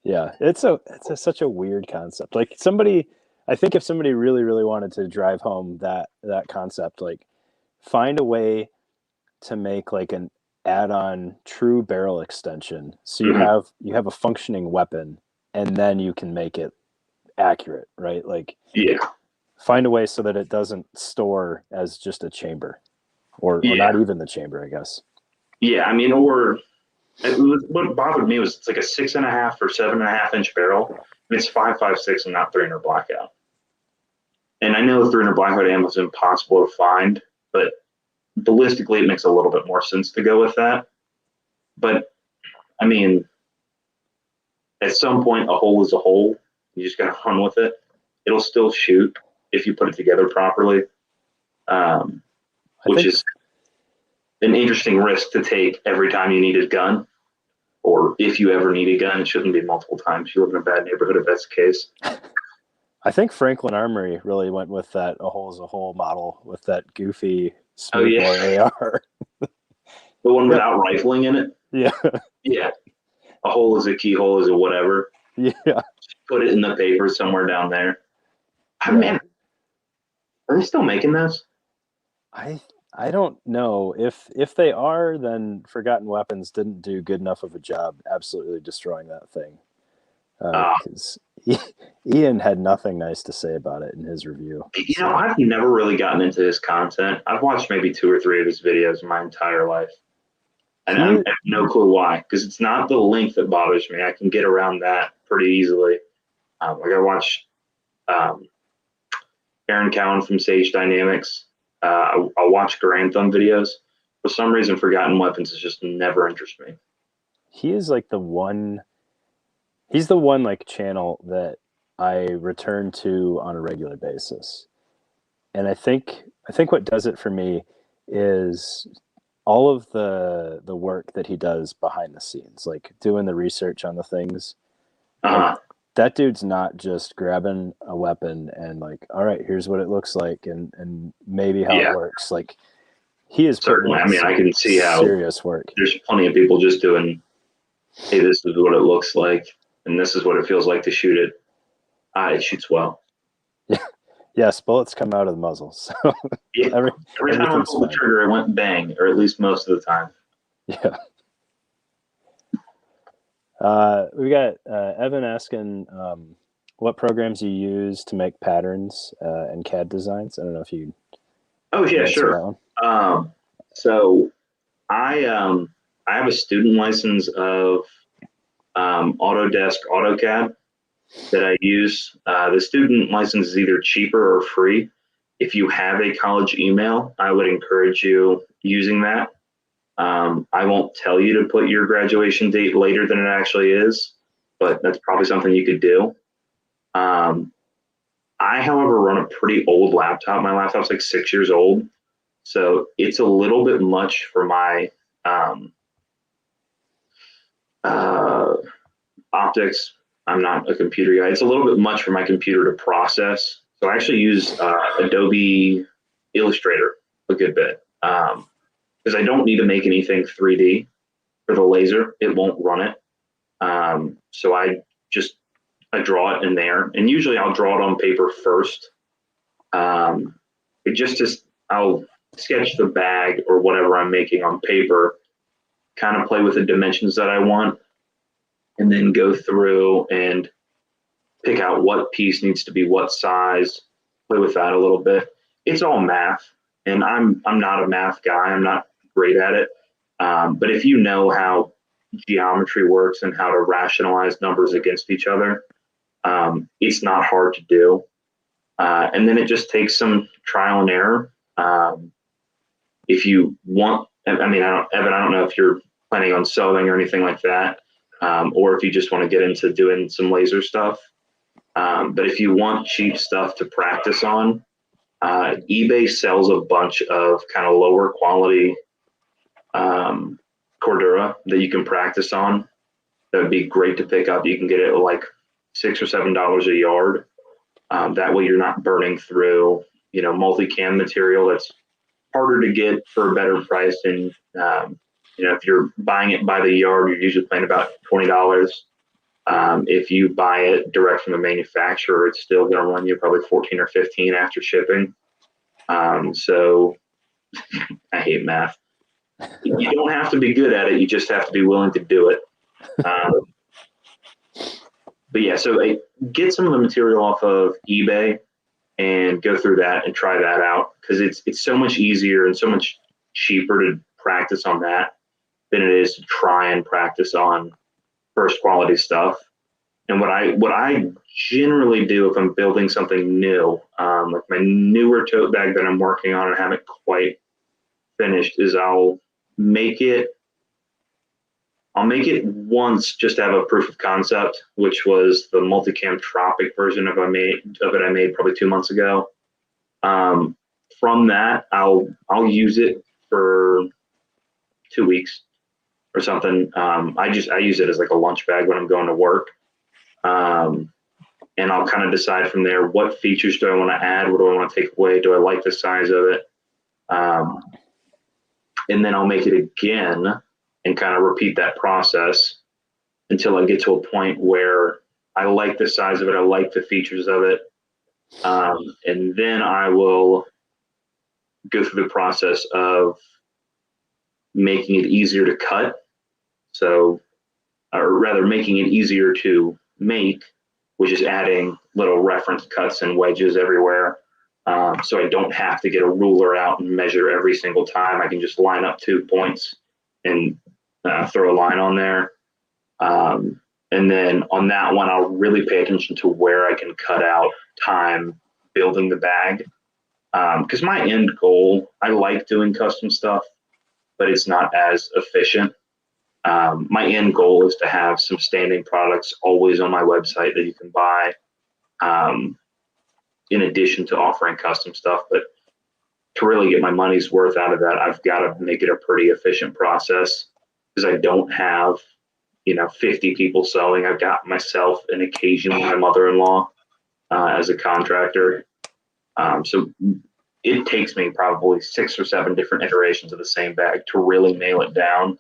A: Yeah, such a weird concept. Like I think if somebody really really wanted to drive home that concept, like find a way to make like an add-on true barrel extension, so
B: Mhm.
A: you have a functioning weapon, and then you can make it accurate, right? Like
B: Yeah,
A: find a way so that it doesn't store as just a chamber, or
B: yeah,
A: not even the chamber, I guess.
B: yeah. I mean, or what bothered me was it's like a 6.5 or 7.5 inch barrel, and it's 5.56 and not 300 blackout. And I know 300 blackout ammo is impossible to find, but ballistically, it makes a little bit more sense to go with that. But I mean, at some point, a hole is a hole. You just got to run with it. It'll still shoot if you put it together properly, um,
A: I
B: which
A: think
B: is an interesting risk to take every time you need a gun, or if you ever need a gun. It shouldn't be multiple times. You live in a bad neighborhood if that's the case.
A: I think Franklin Armory really went with that a hole is a hole model with that goofy
B: Oh yeah,
A: smoothbore AR.
B: the one
A: Yep.
B: without rifling in it.
A: Yeah.
B: Yeah, a hole is a keyhole is a whatever.
A: Yeah.
B: Put it in the paper somewhere down there. Oh,
A: Yeah.
B: man, are they still making those?
A: I I don't know if they are, then Forgotten Weapons didn't do good enough of a job absolutely destroying that thing.
B: Uh,
A: Because Ian had nothing nice to say about it in his review. So
B: I've never really gotten into his content. I've watched maybe 2 or 3 of his videos my entire life, and I
A: he
B: have no clue why. Because it's not the length that bothers me. I can get around that pretty easily. Like I watched um, Aaron Cowan from Sage Dynamics. I'll watch Grantham videos. For some reason, Forgotten Weapons has just never interested me.
A: he is like he's the one like channel that I return to on a regular basis. And I think what does it for me is all of the work that he does behind the scenes, like doing the research on the things. Like
B: Uh,
A: that dude's not just grabbing a weapon and like, all right, here's what it looks like and maybe how it
B: yeah,
A: works. Like he is putting
B: certainly.
A: in
B: I mean, I
A: some
B: can see how
A: serious work.
B: there's plenty of people just doing, hey, this is what it looks like, and this is what it feels like to shoot it. It shoots well.
A: Yes, bullets come out of the muzzle, so
B: Yeah.
A: every
B: Every time I
A: everything's
B: pulled the
A: fine.
B: trigger, it went bang, or at least most of the time.
A: Yeah. We got Evan asking what programs you use to make patterns and CAD designs. I don't know if you
B: Oh
A: can
B: yeah,
A: answer
B: sure.
A: that one.
B: So I have a student license of Autodesk AutoCAD that I use. The student license is either cheaper or free. If you have a college email, I would encourage you using that. I won't tell you to put your graduation date later than it actually is, but that's probably something you could do. Um, I, however, run a pretty old laptop. My laptop's like 6 years old, so it's a little bit much for my um, uh, optics. I'm not a computer guy. It's a little bit much for my computer to process. So I actually use Adobe Illustrator a good bit because I don't need to make anything 3D for the laser. It won't run it. So I draw it in there, and usually I'll draw it on paper first. It just I'll sketch the bag or whatever I'm making on paper, kind of play with the dimensions that I want, and then go through and pick out what piece needs to be what size, play with that a little bit. It's all math, and I'm not a math guy. I'm not great at it. But if you know how geometry works and how to rationalize numbers against each other, it's not hard to do. And then it just takes some trial and error. If you want, I mean, Evan, I don't know if you're planning on sewing or anything like that. or if you just want to get into doing some laser stuff. But if you want cheap stuff to practice on, eBay sells a bunch of kind of lower quality Cordura that you can practice on. That would be great to pick up. You can get it at like $6 or $7 a yard. That way you're not burning through, multicam material that's harder to get for a better price. And, if you're buying it by the yard, you're usually paying about $20. If you buy it direct from the manufacturer, it's still going to run you probably 14 or 15 after shipping. So I hate math. You don't have to be good at it. You just have to be willing to do it. But yeah, so get some of the material off of eBay and go through that and try that out, because it's so much easier and so much cheaper to practice on that than it is to try and practice on first quality stuff. And what I generally do if I'm building something new, like my newer tote bag that I'm working on and haven't quite finished, is I'll make it once just to have a proof of concept, which was the multicam Tropic version I made probably 2 months ago. From that, I'll use it for 2 weeks or something. I use it as like a lunch bag when I'm going to work. And I'll kind of decide from there, what features do I want to add? What do I want to take away? Do I like the size of it? And then I'll make it again and kind of repeat that process until I get to a point where I like the size of it. I like the features of it. And then I will go through the process of making it easier to cut. So, or rather making it easier to make, which is adding little reference cuts and wedges everywhere. So I don't have to get a ruler out and measure every single time. I can just line up 2 points and throw a line on there. And then on that one, I'll really pay attention to where I can cut out time building the bag. Because my end goal, I like doing custom stuff, but it's not as efficient. My end goal is to have some standing products always on my website that you can buy, in addition to offering custom stuff. But to really get my money's worth out of that, I've got to make it a pretty efficient process, because I don't have 50 people sewing. I've got myself and occasionally my mother-in-law as a contractor. So it takes me probably 6 or 7 different iterations of the same bag to really nail it down.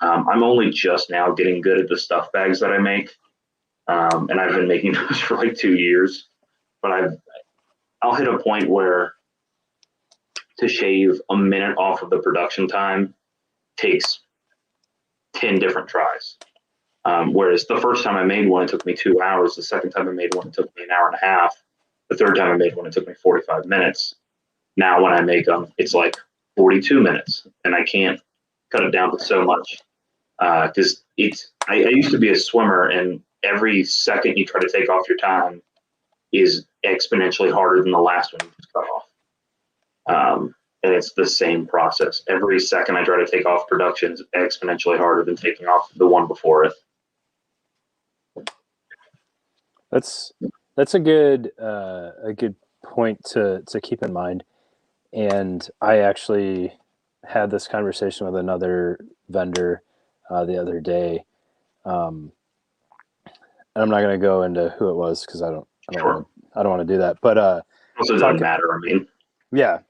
B: I'm only just now getting good at the stuff bags that I make. And I've been making those for like 2 years. But I'll hit a point where to shave a minute off of the production time takes 10 different tries. Whereas the first time I made one, it took me 2 hours. The second time I made one, it took me an hour and a half. The third time I made one, it took me 45 minutes. Now when I make them, it's like 42 minutes, and I can't cut it down to so much. Because I used to be a swimmer, and every second you try to take off your time is exponentially harder than the last one you just cut off. And it's the same process. Every second I try to take off production is exponentially harder than taking off the one before it.
A: That's a good point to keep in mind. And I actually had this conversation with another vendor the other day. And I'm not going to go into who it was, because I don't want to do that. But
B: also doesn't matter. I mean,
A: yeah.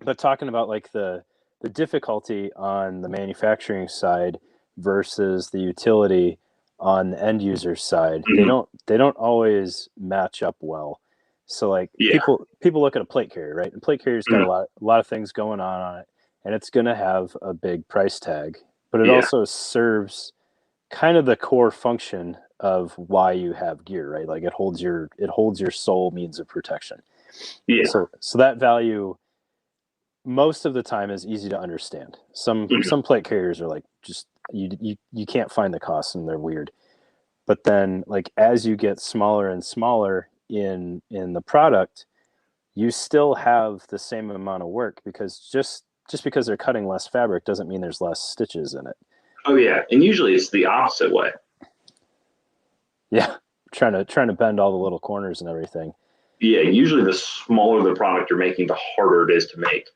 A: But talking about like the difficulty on the manufacturing side versus the utility on the end user side,
B: mm-hmm.
A: they don't always match up well. So like people look at a plate carrier, right? And plate carrier's got a lot of things going on it, and it's going to have a big price tag, but it also serves kind of the core function of why you have gear, right? Like it holds your sole means of protection.
B: Yeah.
A: So that value most of the time is easy to understand. Some plate carriers are like just you can't find the costs, and they're weird. But then like as you get smaller and smaller in the product, you still have the same amount of work, because just because they're cutting less fabric doesn't mean there's less stitches in it.
B: Oh yeah, and usually it's the opposite way.
A: Yeah, trying to bend all the little corners and everything.
B: Yeah, usually the smaller the product you're making, the harder it is to make.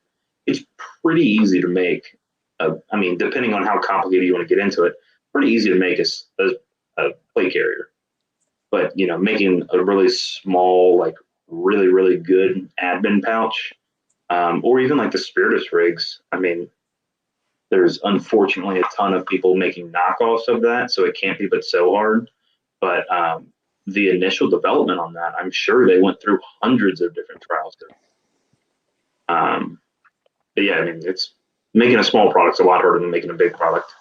B: It's pretty easy to make. I mean, depending on how complicated you want to get into it, pretty easy to make a plate carrier. But making a really small, like really really good admin pouch, or even like the spiritus rigs. I mean, there's unfortunately a ton of people making knockoffs of that, so it can't be but so hard. But the initial development on that, I'm sure they went through hundreds of different trials. But yeah, I mean, it's making a small product's a lot harder than making a big product.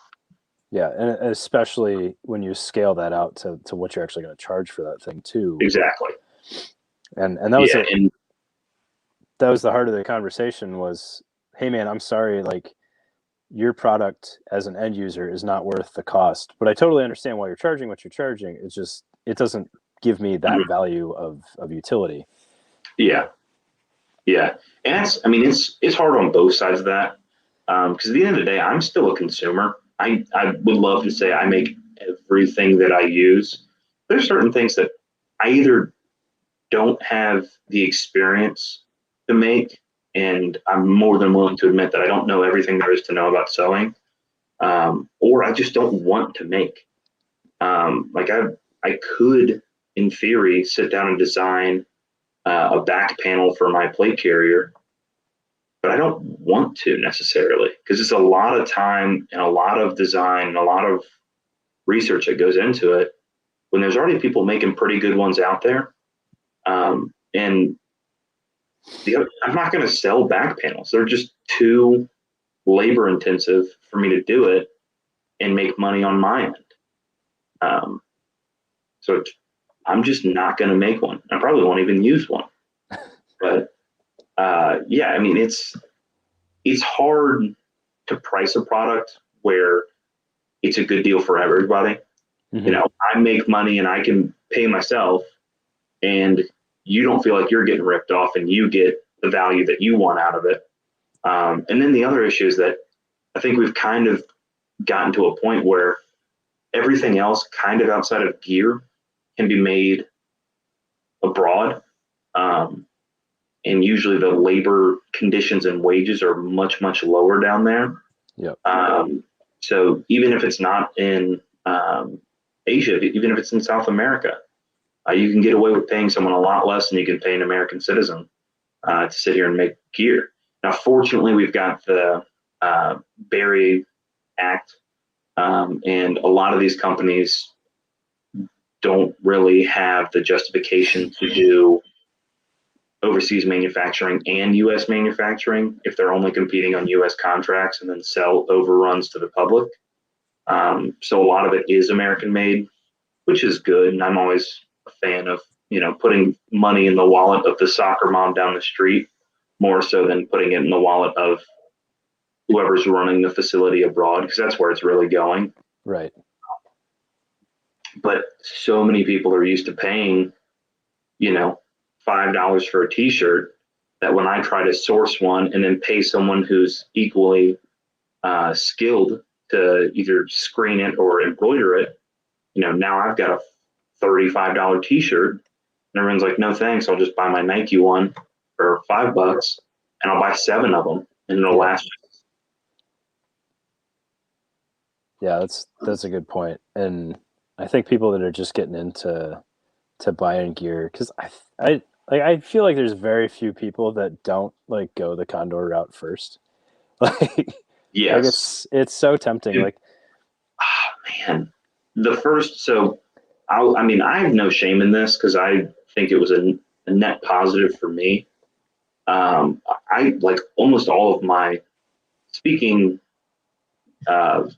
A: Yeah, and especially when you scale that out to what you're actually going to charge for that thing too.
B: Exactly.
A: And that was
B: Yeah, and
A: that was the heart of the conversation was, hey man, I'm sorry, like your product as an end user is not worth the cost, but I totally understand why you're charging what you're charging. It's just it doesn't give me that value of utility.
B: yeah, yeah, and I mean, it's hard on both sides of that because at the end of the day, I'm still a consumer. I would love to say I make everything that I use. There's certain things that I either don't have the experience to make, and I'm more than willing to admit that I don't know everything there is to know about sewing, or I just don't want to make. Like I could, in theory, sit down and design a back panel for my plate carrier, but I don't want to necessarily because it's a lot of time and a lot of design and a lot of research that goes into it when there's already people making pretty good ones out there. And I'm not going to sell back panels. They're just too labor intensive for me to do it and make money on my end. Um, so I'm just not going to make one. I probably won't even use one. But yeah, I mean, it's hard to price a product where it's a good deal for everybody.
A: Mm-hmm.
B: I make money and I can pay myself, and you don't feel like you're getting ripped off, and you get the value that you want out of it. And then the other issue is that I think we've kind of gotten to a point where everything else, kind of outside of gear, can be made abroad. Um, and usually the labor conditions and wages are much, much lower down there.
A: Yep.
B: So even if it's not in Asia, even if it's in South America, you can get away with paying someone a lot less than you can pay an American citizen to sit here and make gear. Now, fortunately, we've got the Berry Act, and a lot of these companies don't really have the justification to do overseas manufacturing and U.S. manufacturing if they're only competing on U.S. contracts and then sell overruns to the public. So a lot of it is American made, which is good. And I'm always a fan of, putting money in the wallet of the soccer mom down the street more so than putting it in the wallet of whoever's running the facility abroad, because that's where it's really going.
A: Right.
B: But so many people are used to paying, $5 for a t-shirt that when I try to source one and then pay someone who's equally skilled to either screen it or embroider it, now I've got a $35 t-shirt, and everyone's like, no thanks, I'll just buy my Nike one for $5 and I'll buy 7 of them and it'll last.
A: Yeah, that's a good point. And I think people that are just getting into buying gear, because I feel like there's very few people that don't like go the Condor route first. Like
B: Yes.
A: it's so tempting.
B: Dude,
A: Like,
B: man, the first, so I mean, I have no shame in this because I think it was a net positive for me. I like almost all of my speaking, in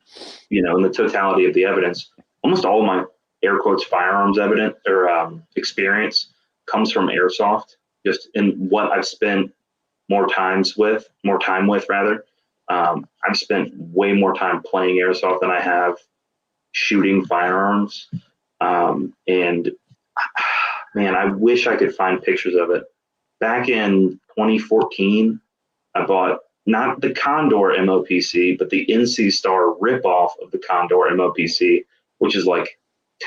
B: the totality of the evidence, almost all of my air quotes firearms evidence or experience comes from airsoft. Just in what I've spent more time with rather. I've spent way more time playing airsoft than I have shooting firearms. And man, I wish I could find pictures of it. Back in 2014, I bought not the Condor MOPC, but the NC Star ripoff of the Condor MOPC, which is like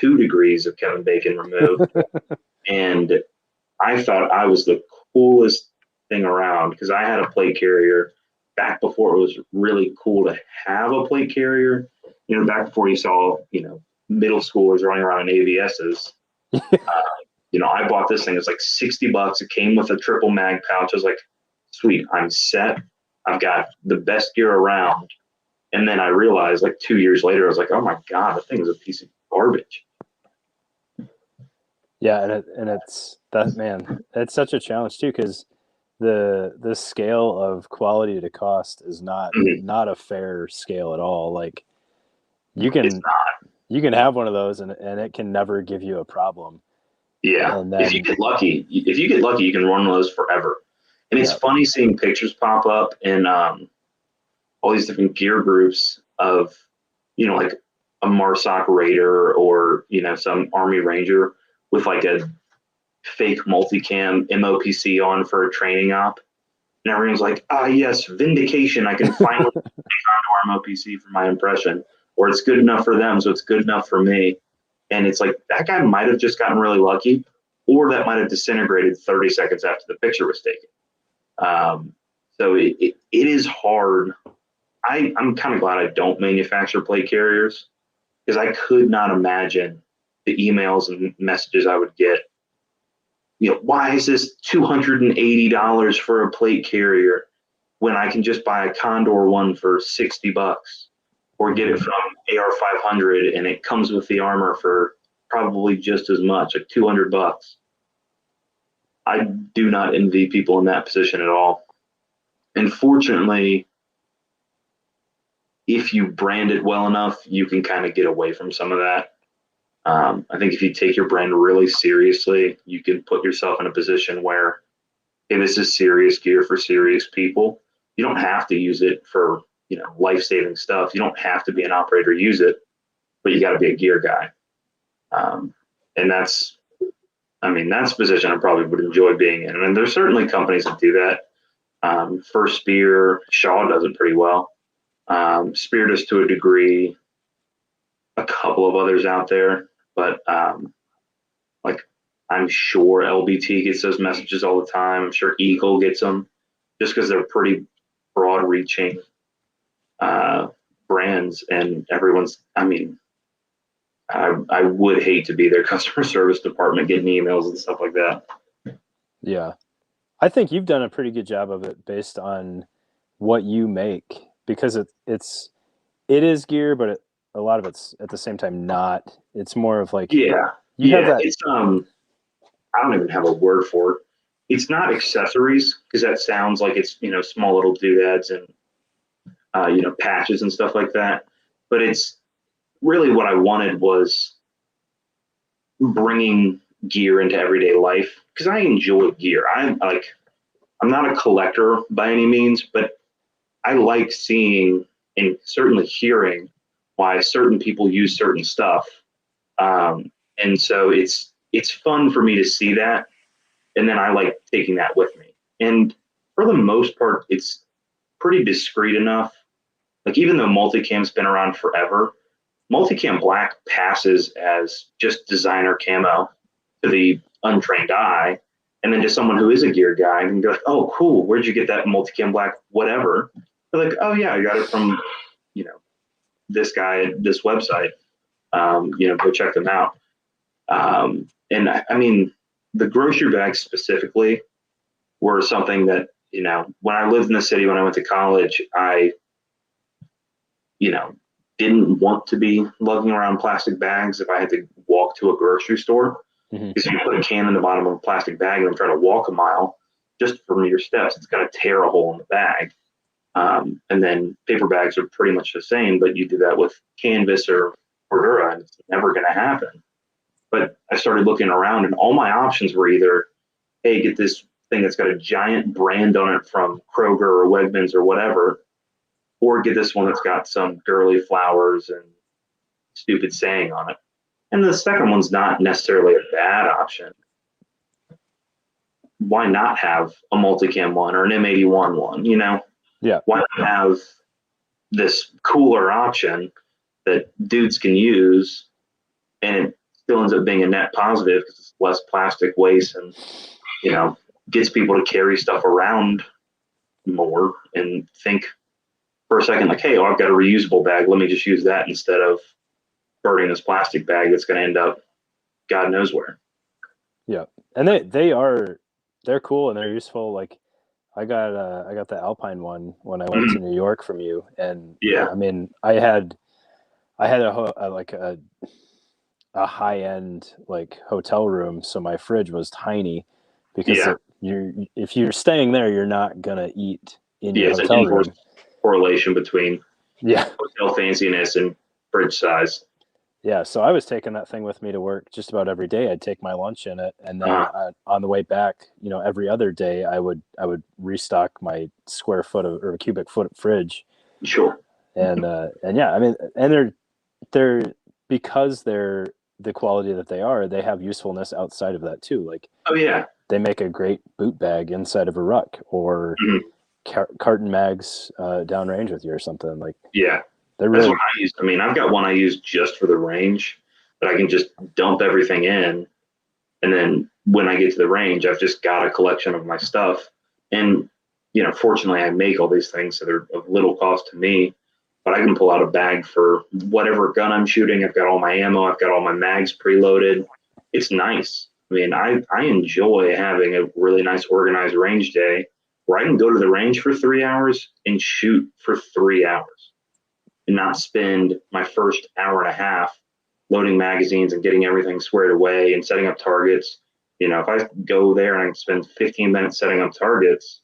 B: 2 degrees of Kevin Bacon removed. And I thought I was the coolest thing around because I had a plate carrier back before it was really cool to have a plate carrier. Back before you saw, middle schoolers running around in AVSs. I bought this thing. It's like $60. It came with a triple mag pouch. I was like, sweet, I'm set. I've got the best gear around. And then I realized like 2 years later, I was like, oh my God, the thing is a piece of garbage.
A: Yeah, and it's that, man. It's such a challenge too, because the scale of quality to cost is not a fair scale at all. Like you can have one of those and it can never give you a problem.
B: Yeah,
A: And then,
B: if you get lucky, you can run those forever. And it's funny seeing pictures pop up in all these different gear groups of, like a Marsoc Raider or some Army Ranger with like a fake multicam MOPC on for a training op, and everyone's like, yes, vindication! I can finally take onto MOPC for my impression, or it's good enough for them, so it's good enough for me. And it's like that guy might have just gotten really lucky, or that might have disintegrated 30 seconds after the picture was taken. So it is hard. I'm kind of glad I don't manufacture plate carriers because I could not imagine the emails and messages I would get. Why is this $280 for a plate carrier when I can just buy a Condor one for $60 or get it from AR 500 and it comes with the armor for probably just as much, like $200. I do not envy people in that position at all. And fortunately, if you brand it well enough, you can kind of get away from some of that. I think if you take your brand really seriously, you can put yourself in a position where, hey, this is serious gear for serious people. You don't have to use it for, life-saving stuff. You don't have to be an operator to use it, but you got to be a gear guy. And that's a position I probably would enjoy being in. And there's certainly companies that do that. First Spear, Shaw does it pretty well. Spear does to a degree. A couple of others out there, but like I'm sure LBT gets those messages all the time. I'm sure Eagle gets them just because they're pretty broad-reaching brands, and everyone's. I would hate to be their customer service department getting emails and stuff like that.
A: Yeah, I think you've done a pretty good job of it based on what you make, because it is gear, but a lot of it's at the same time not. It's more of like
B: you
A: have that.
B: It's I don't even have a word for it. It's not accessories because that sounds like it's small little doodads and patches and stuff like that. But it's really what I wanted was bringing gear into everyday life because I enjoy gear. I'm not a collector by any means, but I like seeing and certainly hearing why certain people use certain stuff. And so it's fun for me to see that. And then I like taking that with me. And for the most part, it's pretty discreet enough. Like even though multicam's been around forever, multicam black passes as just designer camo to the untrained eye. And then to someone who is a gear guy and go, oh, cool, where'd you get that multicam black? Whatever. They're like, oh yeah, I got it from, this guy at this website. Go check them out. And the grocery bags specifically were something that, when I lived in the city, when I went to college, I, didn't want to be lugging around plastic bags if I had to walk to a grocery store. Because if you put a can in the bottom of a plastic bag and try to walk a mile, just from your steps, it's going to tear a hole in the bag. And then paper bags are pretty much the same, but you do that with canvas or Cordura, and it's never going to happen. But I started looking around, and all my options were either, hey, get this thing that's got a giant brand on it from Kroger or Wegmans or whatever, or get this one that's got some girly flowers and stupid saying on it. And the second one's not necessarily a bad option. Why not have a multicam one or an M81 one,
A: Yeah.
B: Why not have this cooler option that dudes can use, and it still ends up being a net positive because it's less plastic waste and, you know, gets people to carry stuff around more and think for a second like, hey, oh, I've got a reusable bag. Let me just use that instead of burning this plastic bag that's going to end up God knows where.
A: Yeah. And they're cool and they're useful. Like I got the Alpine one when I went to New York from you, and
B: Yeah.
A: I mean I had a high end like hotel room, so my fridge was tiny because
B: Yeah.
A: if you're staying there, you're not gonna eat in
B: Yeah.
A: your
B: It's an
A: hotel
B: inverse
A: room.
B: correlation between
A: Yeah,
B: hotel fanciness and fridge size.
A: yeah. So I was taking that thing with me to work just about every day. I'd take my lunch in it, and then
B: Uh,
A: on the way back, every other day, I would restock my square foot or cubic foot fridge,
B: sure.
A: and yeah, I mean, and they're because they're the quality that they are, they have usefulness outside of that too. Like
B: Oh, yeah.
A: they make a great boot bag inside of a ruck, or
B: Mhm.
A: carton mags downrange with you or something. Like
B: Yeah.
A: they're
B: That's
A: really,
B: what I use. I mean, I've got one I use just for the range, but I can just dump everything in. And then when I get to the range, I've just got a collection of my stuff. And, fortunately, I make all these things, so they're of little cost to me. But I can pull out a bag for whatever gun I'm shooting. I've got all my ammo, I've got all my mags preloaded. It's nice. I mean, I enjoy having a really nice organized range day where I can go to the range for 3 hours and shoot for 3 hours and not spend my first hour and a half loading magazines and getting everything squared away and setting up targets. If I go there and I spend 15 minutes setting up targets,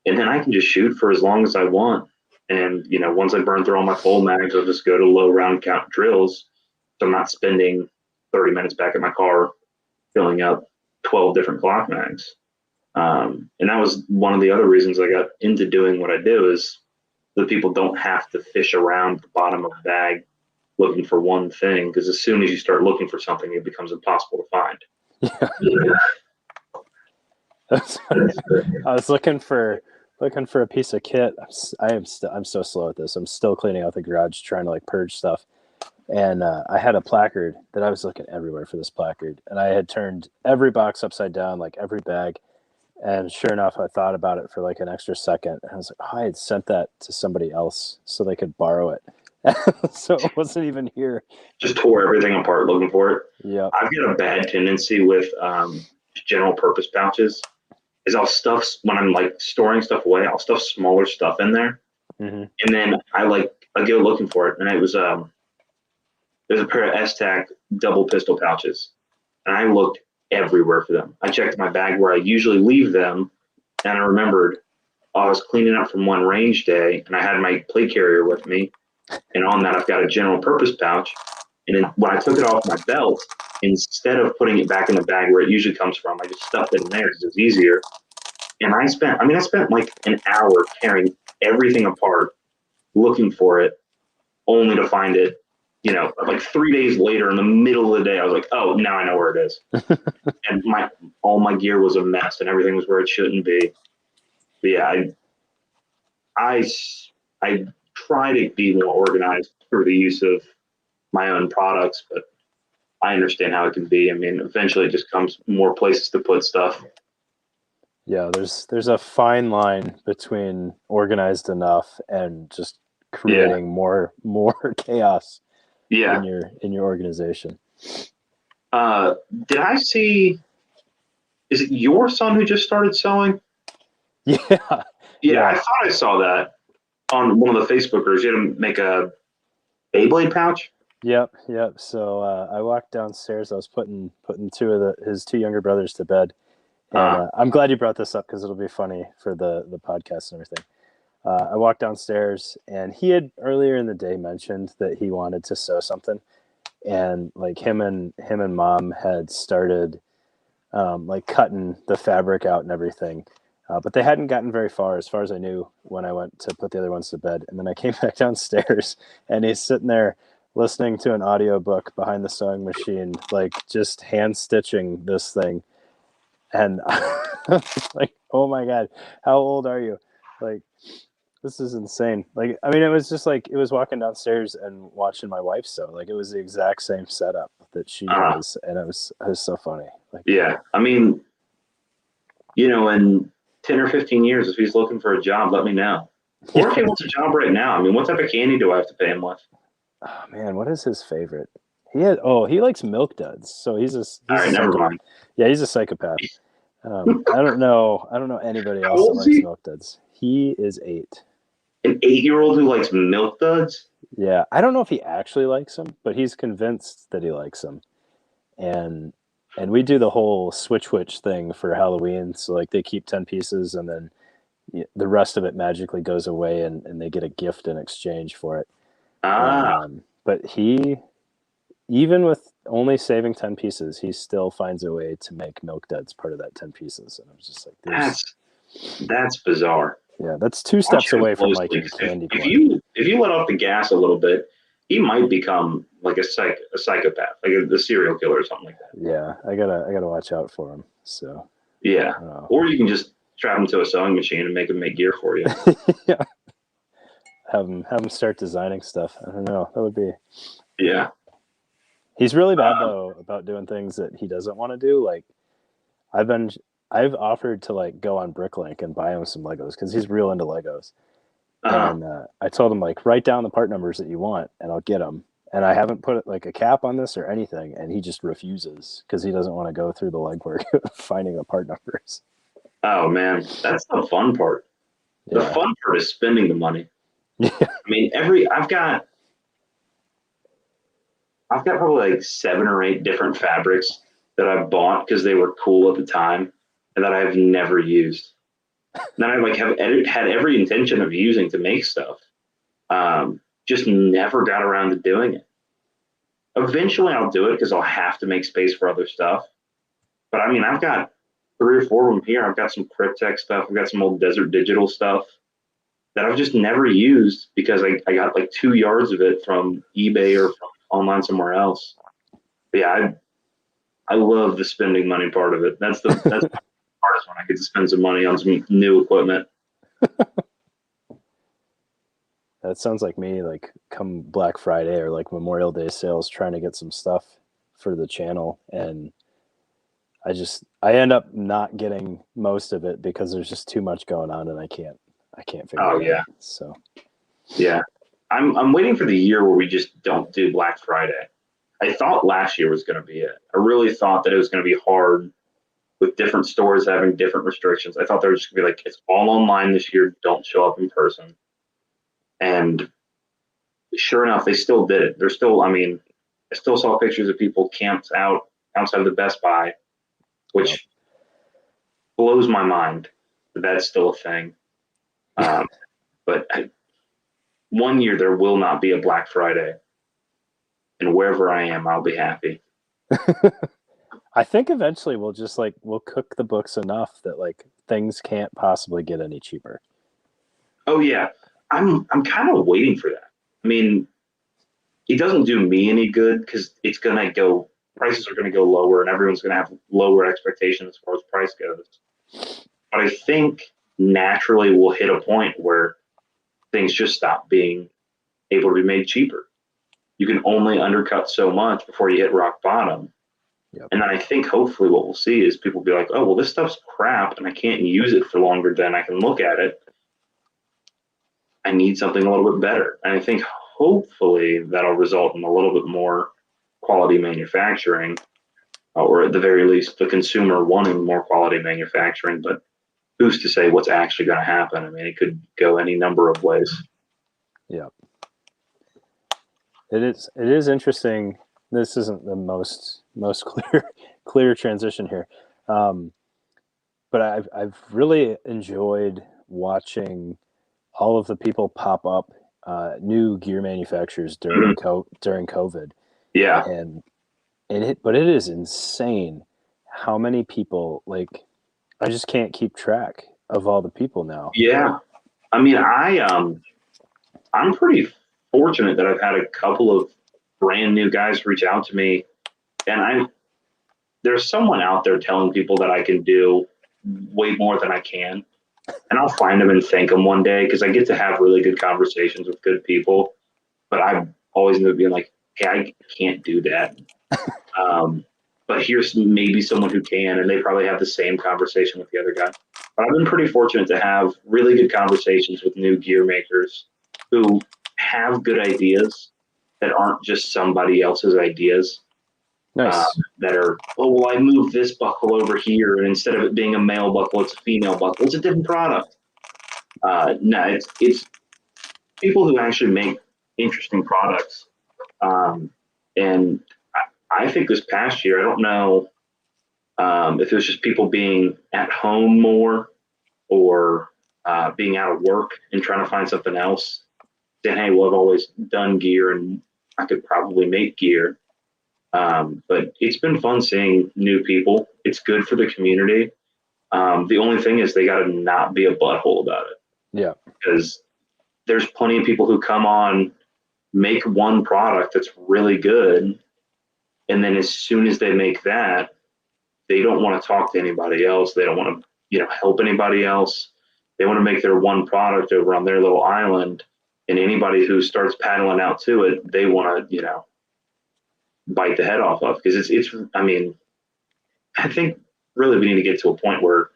B: and then I can just shoot for as long as I want. And, once I burn through all my full mags, I'll just go to low round count drills. So I'm not spending 30 minutes back at my car filling up 12 different clock mags. And that was one of the other reasons I got into doing what I do is the people don't have to fish around the bottom of the bag looking for one thing, because as soon as you start looking for something, it becomes impossible to find.
A: yeah. I was looking for a piece of kit. I'm so slow at this. I'm still cleaning out the garage, trying to like purge stuff. And I had a placard that I was looking everywhere for this placard, and I had turned every box upside down, like every bag. And sure enough, I thought about it for like an extra second. And I was like, oh, I had sent that to somebody else so they could borrow it. So it wasn't even here.
B: Just tore everything apart looking for it.
A: Yep.
B: I've got a bad tendency with general purpose pouches. Is I'll stuff when I'm like storing stuff away. I'll stuff smaller stuff in there,
A: Mm-hmm.
B: and then I go looking for it, and it was there's a pair of S-Tac double pistol pouches, and I looked everywhere for them. I checked my bag where I usually leave them, and I remembered I was cleaning up from one range day, and I had my plate carrier with me, and on that I've got a general purpose pouch. And then when I took it off my belt, instead of putting it back in the bag where it usually comes from, I just stuffed it in there because it's easier. And I spent like an hour tearing everything apart, looking for it, only to find it, like 3 days later in the middle of the day, I was like, oh, now I know where it is. And all my gear was a mess and everything was where it shouldn't be. But yeah, I, I try to be more organized through the use of my own products, but I understand how it can be. I mean, eventually it just comes more places to put stuff.
A: Yeah, there's a fine line between organized enough and just
B: Yeah.
A: creating more chaos
B: Yeah.
A: in your organization.
B: Did I see, is it your son who just started sewing?
A: Yeah,
B: Yeah, I
A: yeah,
B: thought I saw that on one of the Facebookers. You had to make a Beyblade pouch?
A: yep. So I walked downstairs. I was putting his two younger brothers to bed, and
B: Uh,
A: I'm glad you brought this up because it'll be funny for the podcast and everything. I walked downstairs, and he had earlier in the day mentioned that he wanted to sew something, and like him and mom had started like cutting the fabric out and everything. But they hadn't gotten very far, as far as I knew, when I went to put the other ones to bed. And then I came back downstairs, and he's sitting there listening to an audiobook behind the sewing machine, like just hand stitching this thing. And like, oh my God, how old are you? Like, this is insane. Like, I mean, it was just like, it was walking downstairs and watching my wife sew. Like, it was the exact same setup that she
B: Uh,
A: does. And it was so funny. Like,
B: yeah. I mean, in 10 or 15 years, if he's looking for a job, let me know. Or if
A: yeah.
B: he wants a job right now, I mean, what type of candy do I have to pay him with?
A: Oh, man, what is his favorite? He likes Milk Duds. So
B: All
A: he's a
B: right, never
A: psychopath.
B: mind.
A: Yeah, he's a psychopath. I don't know anybody
B: How
A: else that
B: old is
A: likes
B: he?
A: Milk Duds. He is 8.
B: An 8-year-old who likes Milk Duds?
A: Yeah, I don't know if he actually likes them, but he's convinced that he likes them. And we do the whole switch witch thing for Halloween. So like they keep 10 pieces and then the rest of it magically goes away and they get a gift in exchange for it. And
B: Ah,
A: but he, even with only saving 10 pieces, he still finds a way to make Milk Duds part of that 10 pieces. And I was just like, there's,
B: that's bizarre.
A: yeah, that's 2
B: Watch
A: steps
B: him
A: away from
B: closely.
A: liking
B: 'Cause
A: candy corn.
B: if you let off the gas a little bit, he might become like a psychopath, like a serial killer or something like that.
A: Yeah, I gotta watch out for him. So,
B: Yeah.
A: uh,
B: Or you can just strap him to a sewing machine and make him make gear for you.
A: yeah, have him start designing stuff. I don't know. That would be.
B: Yeah.
A: He's really bad
B: Um,
A: though about doing things that he doesn't want to do. Like I've been, I've offered to like go on Bricklink and buy him some Legos because he's real into Legos.
B: uh,
A: And I told him like write down the part numbers that you want and I'll get them. And I haven't put like a cap on this or anything, and he just refuses because he doesn't want to go through the legwork of finding the part numbers.
B: oh man, that's the fun part. The
A: Yeah,
B: fun part is spending the money.
A: yeah,
B: I mean, I've got probably like 7 or 8 different fabrics that I bought because they were cool at the time and that I've never used. And I like have had every intention of using to make stuff. Just never got around to doing it. Eventually, I'll do it because I'll have to make space for other stuff. But I mean, I've got 3 or 4 of them here. I've got some Cryptek stuff. I've got some old Desert Digital stuff that I've just never used because I got like 2 yards of it from eBay or from online somewhere else. But yeah, I love the spending money part of it. That's the hardest one. I get to spend some money on some new equipment.
A: that sounds like me. Like come Black Friday or like Memorial Day sales, trying to get some stuff for the channel, and I end up not getting most of it because there's just too much going on, and I can't figure
B: Oh
A: it out.
B: yeah,
A: So
B: yeah. I'm waiting for the year where we just don't do Black Friday. I thought last year was going to be it. I really thought that it was going to be hard with different stores having different restrictions. I thought there was just going to be like, it's all online this year. Don't show up in person. And sure enough, they still did it. They're still, I mean, I still saw pictures of people camped out outside of the Best Buy,
A: yep.
B: which blows my mind that that's still a thing. Um, but one year there will not be a Black Friday. And wherever I am, I'll be happy.
A: I think eventually we'll cook the books enough that like things can't possibly get any cheaper.
B: Oh yeah, I'm kind of waiting for that. I mean, it doesn't do me any good because it's gonna go prices are gonna go lower and everyone's gonna have lower expectations as far as price goes. But I think naturally we'll hit a point where things just stop being able to be made cheaper. You can only undercut so much before you hit rock bottom.
A: Yep.
B: And then I think hopefully what we'll see is people be like, oh well, this stuff's crap and I can't use it for longer than I can look at it. I need something a little bit better. And I think hopefully that'll result in a little bit more quality manufacturing, or at the very least, the consumer wanting more quality manufacturing. But who's to say what's actually going to happen? I mean, it could go any number of ways.
A: Yeah. It is interesting. This isn't the most clear transition here. Um, but I've really enjoyed watching all of the people pop up new gear manufacturers during COVID,
B: Yeah.
A: and but it is insane how many people like I just can't keep track of all the people now.
B: Yeah. I mean, I'm pretty fortunate that I've had a couple of brand new guys reach out to me, and there's someone out there telling people that I can do way more than I can. and I'll find them and thank them one day because I get to have really good conversations with good people. But I always end up being like, hey, I can't do that. Um, but here's maybe someone who can, and they probably have the same conversation with the other guy. But I've been pretty fortunate to have really good conversations with new gear makers who have good ideas that aren't just somebody else's ideas.
A: Nice.
B: That are, oh, well, I moved this buckle over here, and instead of it being a male buckle, it's a female buckle. It's a different product. No, it's people who actually make interesting products. And I think this past year, I don't know if it was just people being at home more or being out of work and trying to find something else. Saying, hey, well, I've always done gear and I could probably make gear. But it's been fun seeing new people. It's good for the community. The only thing is they got to not be a butthole about it
A: Yeah.
B: because there's plenty of people who come on, make one product that's really good, and then as soon as they make that, they don't want to talk to anybody else. They don't want to, help anybody else. They want to make their one product over on their little island, and anybody who starts paddling out to it, they want to, bite the head off of because it's. I mean, I think really we need to get to a point where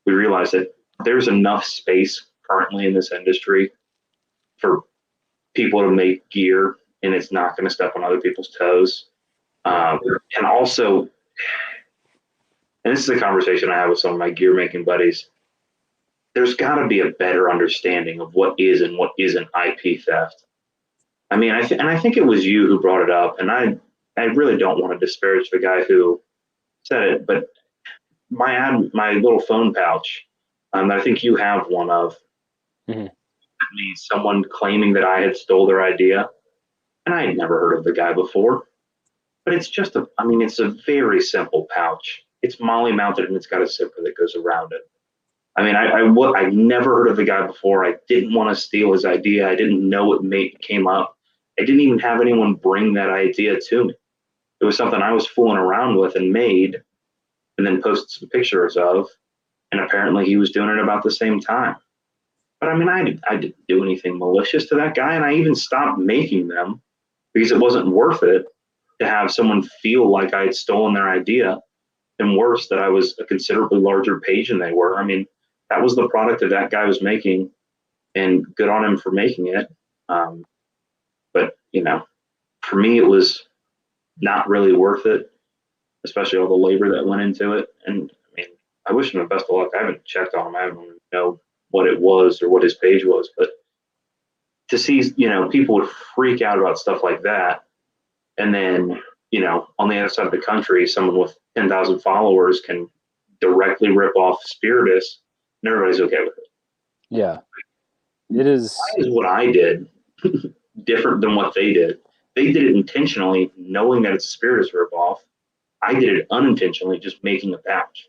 B: we realize that there's enough space currently in this industry for people to make gear, and it's not going to step on other people's toes. And also, and this is a conversation I have with some of my gear making buddies, there's got to be a better understanding of what is and what isn't IP theft. I mean, and I think it was you who brought it up, and I really don't want to disparage the guy who said it, but my little phone pouch, I think you have one of,
A: Mm-hmm.
B: me someone claiming that I had stole their idea, and I had never heard of the guy before. But it's just it's a very simple pouch. It's MOLLE mounted and it's got a zipper that goes around it. I mean, I never heard of the guy before. I didn't want to steal his idea. I didn't know it came up. I didn't even have anyone bring that idea to me. It was something I was fooling around with and made and then posted some pictures of. And apparently he was doing it about the same time. But I mean, I didn't do anything malicious to that guy. And I even stopped making them because it wasn't worth it to have someone feel like I had stolen their idea, and worse, that I was a considerably larger page than they were. I mean, that was the product that guy was making, and good on him for making it. But for me, it was not really worth it, especially all the labor that went into it. And I mean, I wish him the best of luck. I haven't checked on him. I don't know what it was or what his page was, but to see, people would freak out about stuff like that. And then, on the other side of the country, someone with 10,000 followers can directly rip off Spiritus, and everybody's okay with it.
A: Yeah. It is.
B: Why is what I did different than what they did? They did it intentionally, knowing that it's a Spiritus ripoff. I did it unintentionally, just making a pouch.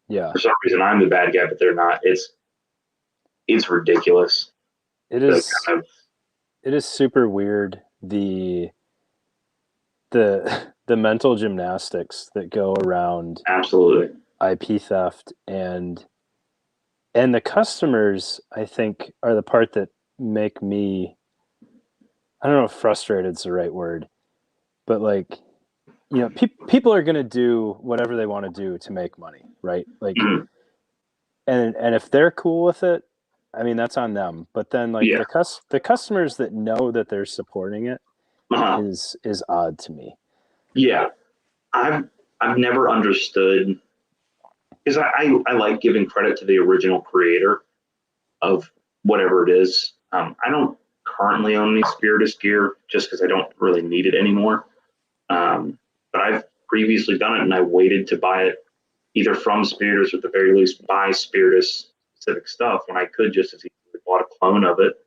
A: Yeah.
B: For some reason, I'm the bad guy, but they're not. It's ridiculous.
A: It is. It is super weird. The mental gymnastics that go around
B: Absolutely
A: IP theft, and the customers, I think, are the part that make me, I don't know if frustrated is the right word, but like, people are going to do whatever they want to do to make money, right? Like, and if they're cool with it, I mean, that's on them. But then like the customers that know that they're supporting it is odd to me.
B: Yeah. I've never understood, because I like giving credit to the original creator of whatever it is. I don't currently own any Spiritus gear just because I don't really need it anymore. But I've previously done it, and I waited to buy it either from Spiritus or at the very least buy Spiritus specific stuff when I could just as easily bought a clone of it.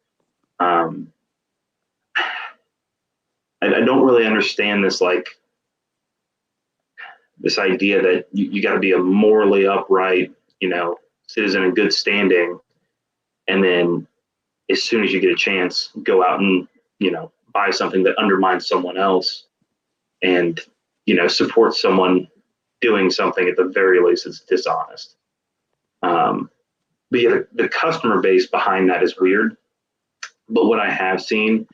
B: I don't really understand this, like, this idea that you got to be a morally upright, citizen in good standing, and then as soon as you get a chance, go out and buy something that undermines someone else, and support someone doing something at the very least that's dishonest. but yeah, the customer base behind that is weird. But what I have seen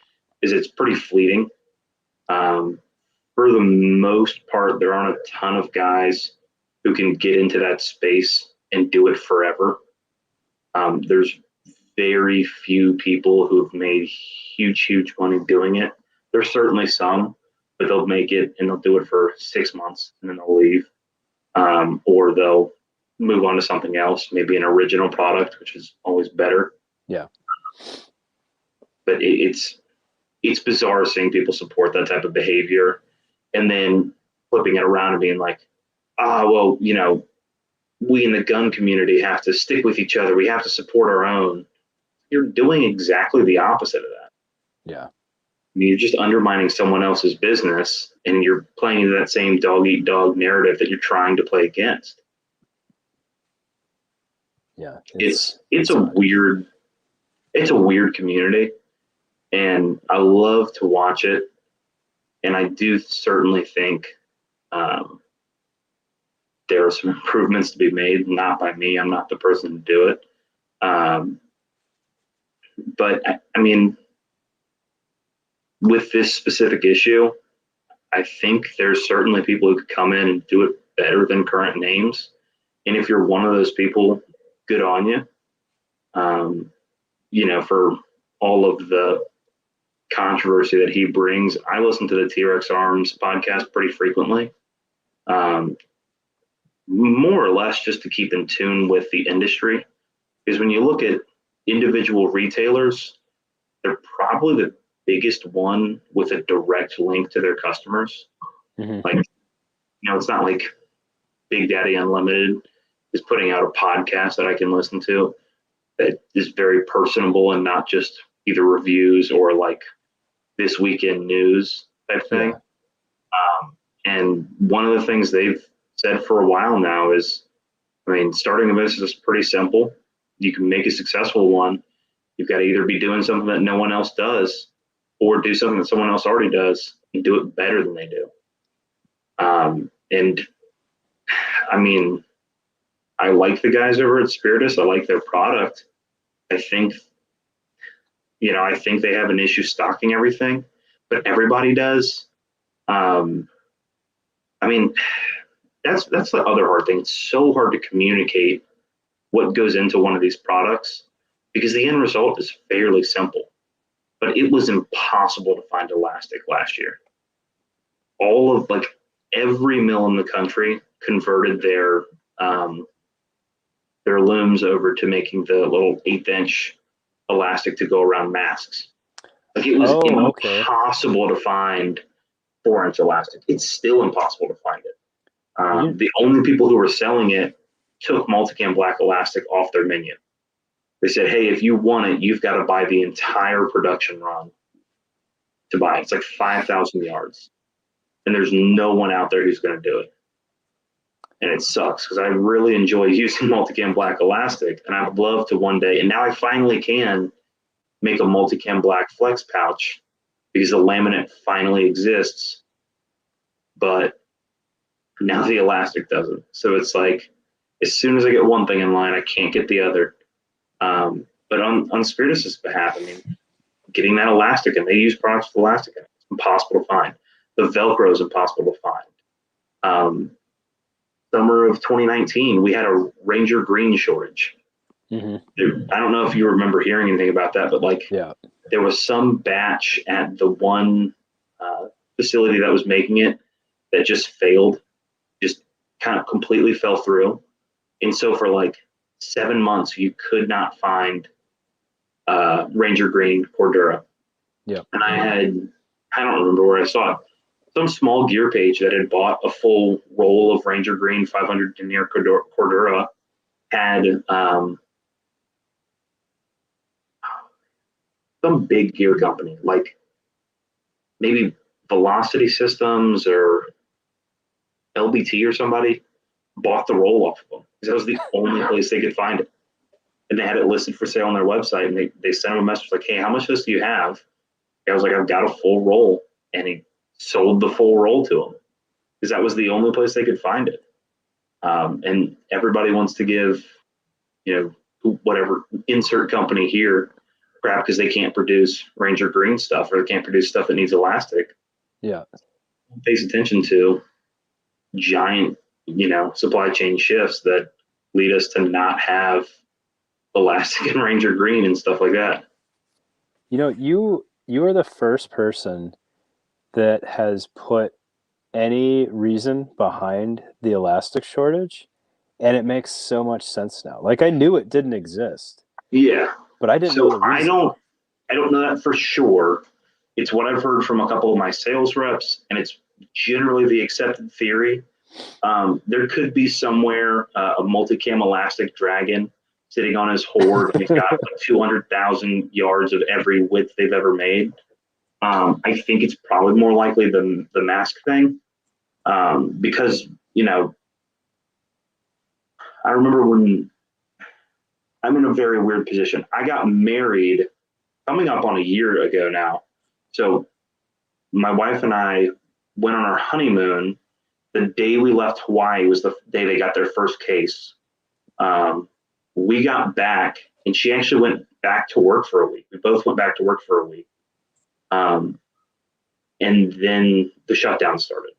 B: is it's pretty fleeting. Um, for the most part, there aren't a ton of guys who can get into that space and do it forever. There's very few people who have made huge money doing it. There's certainly some, but they'll make it and they'll do it for 6 months and then they'll leave, or they'll move on to something else, maybe an original product, which is always better.
A: Yeah.
B: But it's bizarre seeing people support that type of behavior and then flipping it around and being like, well, we in the gun community have to stick with each other. We have to support our own. You're doing exactly the opposite of that.
A: Yeah.
B: I mean, you're just undermining someone else's business and you're playing into that same dog eat dog narrative that you're trying to play against.
A: Yeah.
B: It's a weird community, and I love to watch it. And I do certainly think there are some improvements to be made, not by me. I'm not the person to do it. But I mean, with this specific issue, I think there's certainly people who could come in and do it better than current names. And if you're one of those people, good on you. For all of the controversy that he brings, I listen to the T-Rex Arms podcast pretty frequently. More or less just to keep in tune with the industry. Because when you look at individual retailers, they're probably the biggest one with a direct link to their customers.
A: Mm-hmm.
B: Like, it's not like Big Daddy Unlimited is putting out a podcast that I can listen to that is very personable and not just either reviews or like this weekend news type thing.
A: Yeah.
B: And one of the things they've said for a while now is, starting a business is pretty simple. You can make a successful one. You've got to either be doing something that no one else does or do something that someone else already does and do it better than they do. And I like the guys over at Spiritus. I like their product. I think they have an issue stocking everything, but everybody does. That's the other hard thing. It's so hard to communicate what goes into one of these products because the end result is fairly simple. But it was impossible to find elastic last year. All of every mill in the country converted their looms over to making the little 1/8-inch elastic to go around masks. It was impossible to find 4-inch elastic. It's still impossible to find it. The only people who were selling it took multicam black elastic off their menu. They said, hey, if you want it, you've got to buy the entire production run to buy it. It's like 5,000 yards. And there's no one out there who's going to do it. And it sucks because I really enjoy using multicam black elastic. And I would love to one day, and now I finally can make a multicam black flex pouch because the laminate finally exists. But now the elastic doesn't. So it's like, as soon as I get one thing in line, I can't get the other. But on Spiritus' behalf, getting that elastic, and they use products with elastic in it, it's impossible to find. The Velcro is impossible to find. Summer of 2019, we had a Ranger green shortage. Mm-hmm. I don't know if you remember hearing anything about that, but there was some batch at the one facility that was making it that just failed, just kind of completely fell through. And so for 7 months, you could not find Ranger green Cordura.
A: Yeah.
B: And I don't remember where I saw it. Some small gear page that had bought a full roll of Ranger green 500 denier Cordura had some big gear company, like maybe Velocity Systems or LBT or somebody, bought the roll off of them because that was the only place they could find it. And they had it listed for sale on their website, and they sent him a message like, hey, how much of this do you have? And I was like, I've got a full roll. And he sold the full roll to him because that was the only place they could find it. And everybody wants to give, whatever insert company here, crap, because they can't produce Ranger Green stuff or they can't produce stuff that needs elastic.
A: Yeah.
B: Pays attention to giant, supply chain shifts that lead us to not have elastic and Ranger Green and stuff like that.
A: You are the first person that has put any reason behind the elastic shortage, and it makes so much sense now. Like I knew it didn't exist,
B: Yeah.
A: but I didn't know the
B: So I
A: reason.
B: don't know that for sure. It's what I've heard from a couple of my sales reps, and it's generally the accepted theory. There could be somewhere a multicam elastic dragon sitting on his hoard, and he's got like 200,000 yards of every width they've ever made. I think it's probably more likely the mask thing, because I remember when I'm in a very weird position. I got married coming up on a year ago now. So my wife and I went on our honeymoon. The day we left Hawaii was the day they got their first case. We got back, and she actually went back to work for a week. We both went back to work for a week. And then the shutdown started.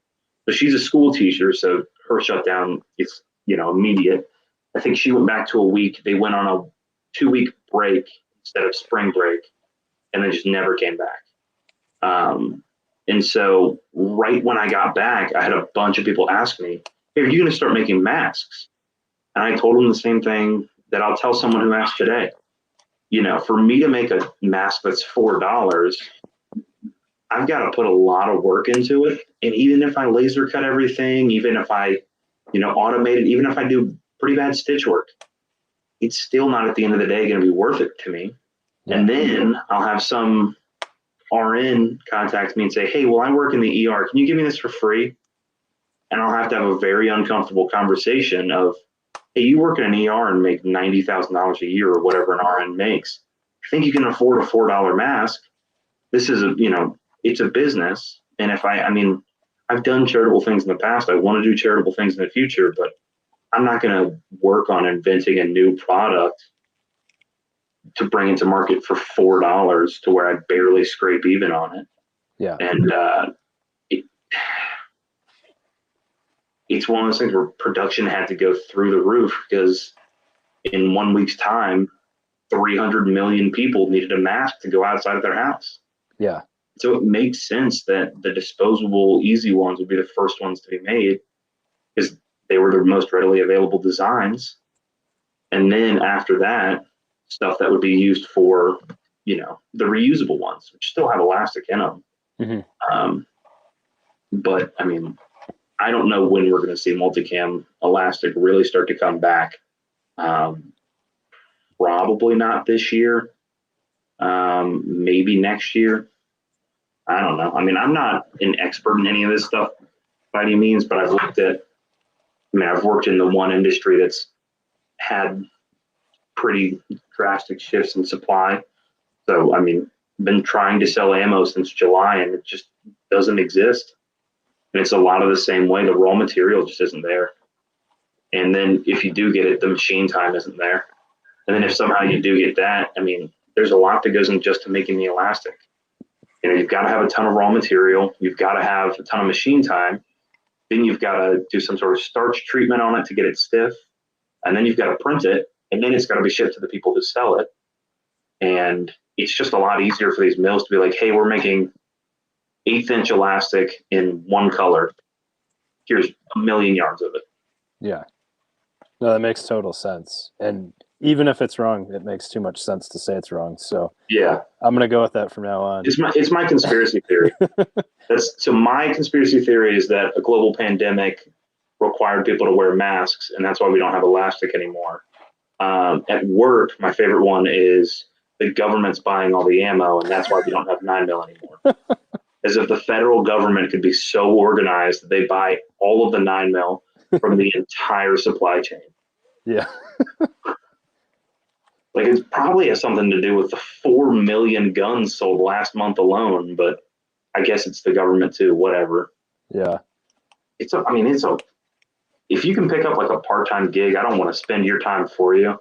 B: So she's a school teacher, so her shutdown is, immediate. I think she went back to a week. They went on a 2-week break instead of spring break, and then just never came back. And so right when I got back, I had a bunch of people ask me, hey, are you going to start making masks? And I told them the same thing that I'll tell someone who asked today. For me to make a mask that's $4, I've got to put a lot of work into it. And even if I laser cut everything, even if I, automate it, even if I do pretty bad stitch work, it's still not at the end of the day going to be worth it to me. Yeah. And then I'll have some RN contact me and say, hey, well, I work in the ER. Can you give me this for free? And I'll have to have a very uncomfortable conversation of, hey, you work in an ER and make $90,000 a year or whatever an RN makes. I think you can afford a $4 mask. This is it's a business. And if I've done charitable things in the past. I want to do charitable things in the future, but I'm not going to work on inventing a new product to bring it to market for $4 to where I barely scrape even on it.
A: Yeah.
B: And it's one of those things where production had to go through the roof because in 1 week's time, 300 million people needed a mask to go outside of their house.
A: Yeah.
B: So it makes sense that the disposable, easy ones would be the first ones to be made because they were the most readily available designs. And then after that, stuff that would be used for, the reusable ones, which still have elastic in them. Mm-hmm. But I don't know when we're going to see multicam elastic really start to come back. Probably not this year. Maybe next year. I don't know. I'm not an expert in any of this stuff by any means, but I've worked in the one industry that's had pretty drastic shifts in supply. So, been trying to sell ammo since July and it just doesn't exist. And it's a lot of the same way. The raw material just isn't there. And then if you do get it, the machine time isn't there. And then if somehow you do get that, there's a lot that goes in just to making the elastic. You've got to have a ton of raw material. You've got to have a ton of machine time. Then you've got to do some sort of starch treatment on it to get it stiff. And then you've got to print it. And then it's got to be shipped to the people who sell it. And it's just a lot easier for these mills to be like, hey, we're making 1/8-inch elastic in one color. Here's 1 million yards of it.
A: Yeah. No, that makes total sense. And even if it's wrong, it makes too much sense to say it's wrong. So
B: yeah,
A: I'm going to go with that from now on.
B: It's my conspiracy theory. So my conspiracy theory is that a global pandemic required people to wear masks, and that's why we don't have elastic anymore. At work, my favorite one is the government's buying all the ammo, and that's why we don't have 9mm anymore. As if the federal government could be so organized that they buy all of the 9mm from the entire supply chain.
A: Yeah.
B: Like it probably has something to do with the 4 million guns sold last month alone, but I guess it's the government too, whatever.
A: Yeah.
B: If you can pick up like a part-time gig, I don't want to spend your time for you.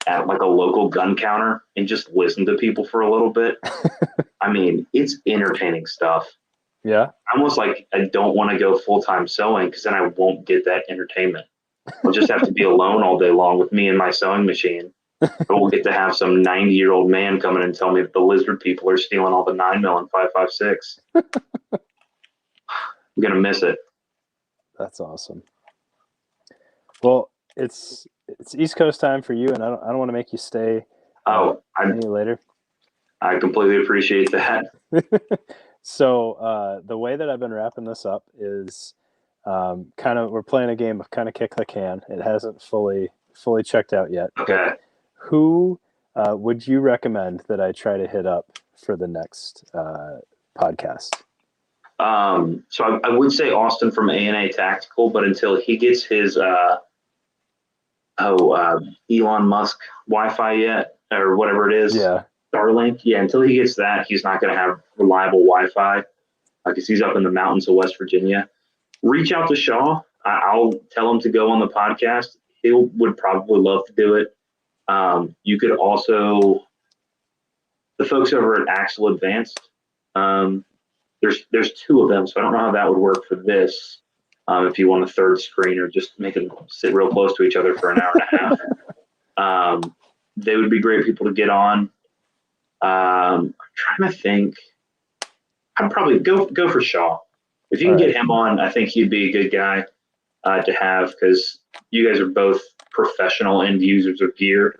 B: at like a local gun counter and just listen to people for a little bit. I mean, it's entertaining stuff.
A: Yeah.
B: Almost like I don't want to go full time sewing because then I won't get that entertainment. I'll just have to be alone all day long with me and my sewing machine. But we'll get to have some 90-year-old man come in and tell me that the lizard people are stealing all the 9mm and 5.56. I'm gonna miss it.
A: That's awesome. Well, it's East Coast time for you, and I don't want to make you stay any later.
B: I completely appreciate that.
A: So the way that I've been wrapping this up is we're playing a game of kind of kick the can. It hasn't fully checked out yet.
B: Okay.
A: Who would you recommend that I try to hit up for the next podcast?
B: So I would say Austin from A&A Tactical, but until he gets his Elon Musk Wi-Fi yet, or whatever it is,
A: yeah,
B: Starlink, until he gets that, he's not going to have reliable Wi-Fi because he's up in the mountains of West Virginia. Reach out to Shaw. I'll tell him to go on the podcast. He would probably love to do it. You could also, the folks over at Axle Advanced, there's two of them, so I don't know how that would work for this. If you want a third screen or just make them sit real close to each other for an hour and a half. They would be great people to get on. I'm trying to think. I'd probably go for Shaw. If you can get him on, I think he'd be a good guy to have because you guys are both professional end users of gear.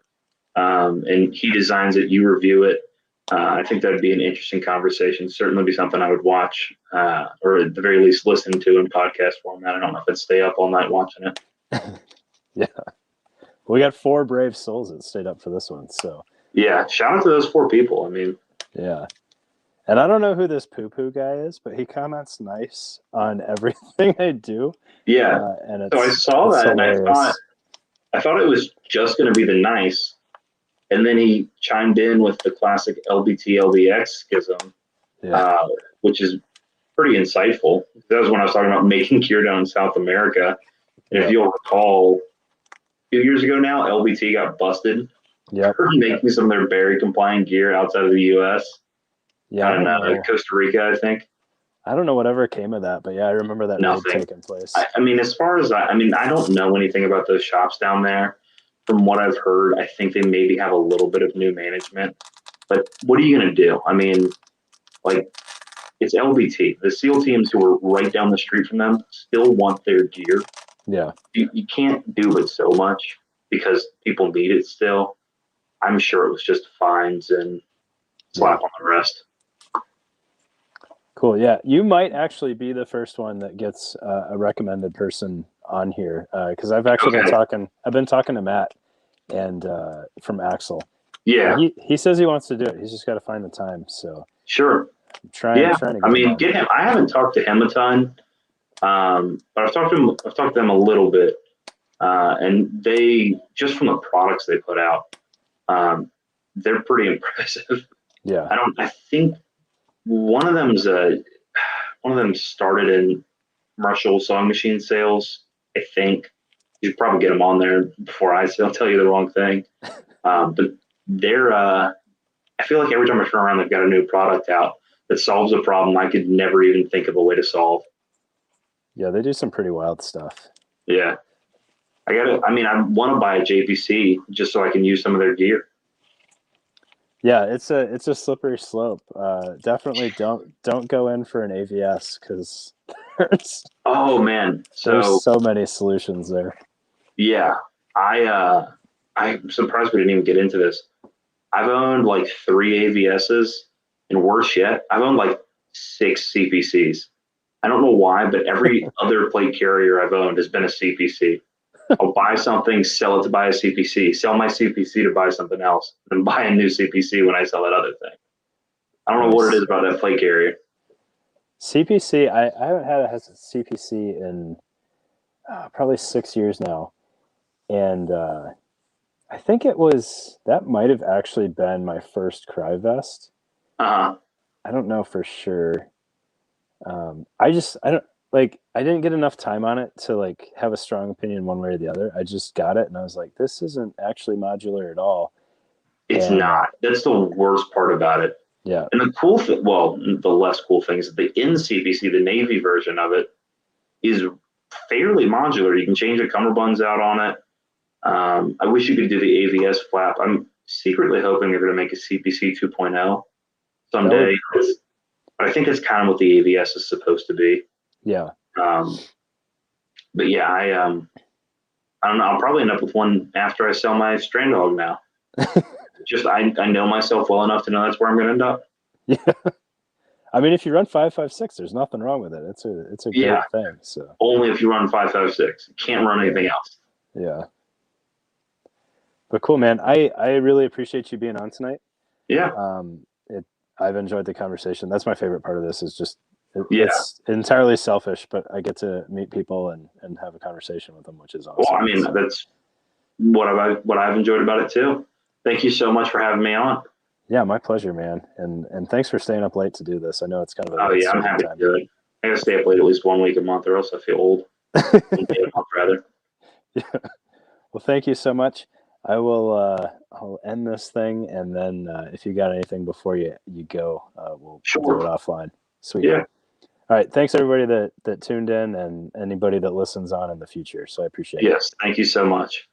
B: And he designs it, you review it. I think that'd be an interesting conversation. Certainly be something I would watch, or at the very least listen to in podcast format. I don't know if I'd stay up all night watching it.
A: Yeah. We got 4 brave souls that stayed up for this one. So
B: yeah, shout out to those 4 people. I mean,
A: yeah. And I don't know who this poo-poo guy is, but he comments nice on everything I do.
B: Yeah.
A: And
B: so I saw that hilarious. And I thought it was just going to be the nice. And then he chimed in with the classic LBT LBX schism, which is pretty insightful. That was when I was talking about making gear down in South America. And if you'll recall, a few years ago now, LBT got busted for making some of their Berry compliant gear outside of the U.S.
A: Yeah,
B: in Costa Rica, I think.
A: I don't know whatever came of that, but yeah, I remember that raid taking place.
B: I mean, as far as I don't know anything about those shops down there. From what I've heard, I think they maybe have a little bit of new management. But what are you going to do? I mean, like, it's LBT. The SEAL teams who are right down the street from them still want their gear.
A: Yeah.
B: You can't do it so much because people need it still. I'm sure it was just fines and slap on the wrist.
A: Cool. Yeah. You might actually be the first one that gets a recommended person on here because I've actually been talking to Matt and from Axel.
B: Yeah.
A: He says he wants to do it. He's just got to find the time. So
B: sure.
A: I'm trying to
B: get him. I haven't talked to him a ton, but I've talked to them a little bit, and they just from the products they put out, they're pretty impressive.
A: Yeah.
B: I think one of them started in commercial sewing machine sales. I think you should probably get them on there before I tell you the wrong thing. But they're, I feel like every time I turn around, they've got a new product out that solves a problem I could never even think of a way to solve.
A: Yeah, they do some pretty wild stuff.
B: Yeah. I want to buy a JPC just so I can use some of their gear.
A: Yeah, it's a slippery slope. Definitely don't go in for an AVS because there's so many solutions there.
B: Yeah, I'm surprised we didn't even get into this. I've owned like 3 AVSs, and worse yet, I've owned like 6 CPCs. I don't know why, but every other plate carrier I've owned has been a CPC. I'll buy something, sell it to buy a CPC, sell my CPC to buy something else, and buy a new CPC when I sell that other thing. I don't know what it is about that plate carrier.
A: CPC, I haven't had a CPC in probably 6 years now. And I think that might have actually been my first cry vest.
B: Uh-huh.
A: I don't know for sure. I don't like I didn't get enough time on it to like have a strong opinion one way or the other. I just got it and I was like, this isn't actually modular at all.
B: It's
A: And
B: not. That's the worst part about it.
A: yeah,
B: And the cool thing, well, the less cool thing is that the NCPC, the Navy version of it, is fairly modular. You can change the cummerbunds out on it. I wish you could do the AVS flap. I'm secretly hoping they're going to make a CPC 2.0 someday.
A: would,
B: But I think that's kind of what the AVS is supposed to be.
A: yeah.
B: Um, but yeah, I don't know. I'll probably end up with one after I sell my Strand Dog now. Just I know myself well enough to know that's where I'm going to end up.
A: Yeah. I mean, if you run 5.56, there's nothing wrong with it. It's a great thing. So
B: only if you run 5.56, you can't run anything else.
A: Yeah. But cool, man. I really appreciate you being on tonight.
B: Yeah.
A: I've enjoyed the conversation. That's my favorite part of this is just
B: Yeah.
A: it's entirely selfish, but I get to meet people and have a conversation with them, which is awesome.
B: Well, I mean, that's what I've enjoyed about it too. Thank you so much for having me on.
A: Yeah, my pleasure, man. And thanks for staying up late to do this. I know it's kind of a
B: I'm happy to do it. I gotta stay up late at least 1 week a month, or else I feel old. 1 day a month, rather.
A: Yeah. Well, thank you so much. I will I'll end this thing, and then if you got anything before you go, we'll do it offline. Sweet.
B: Yeah.
A: All right. Thanks everybody that tuned in, and anybody that listens on in the future. So I appreciate it.
B: Yes. Thank you so much.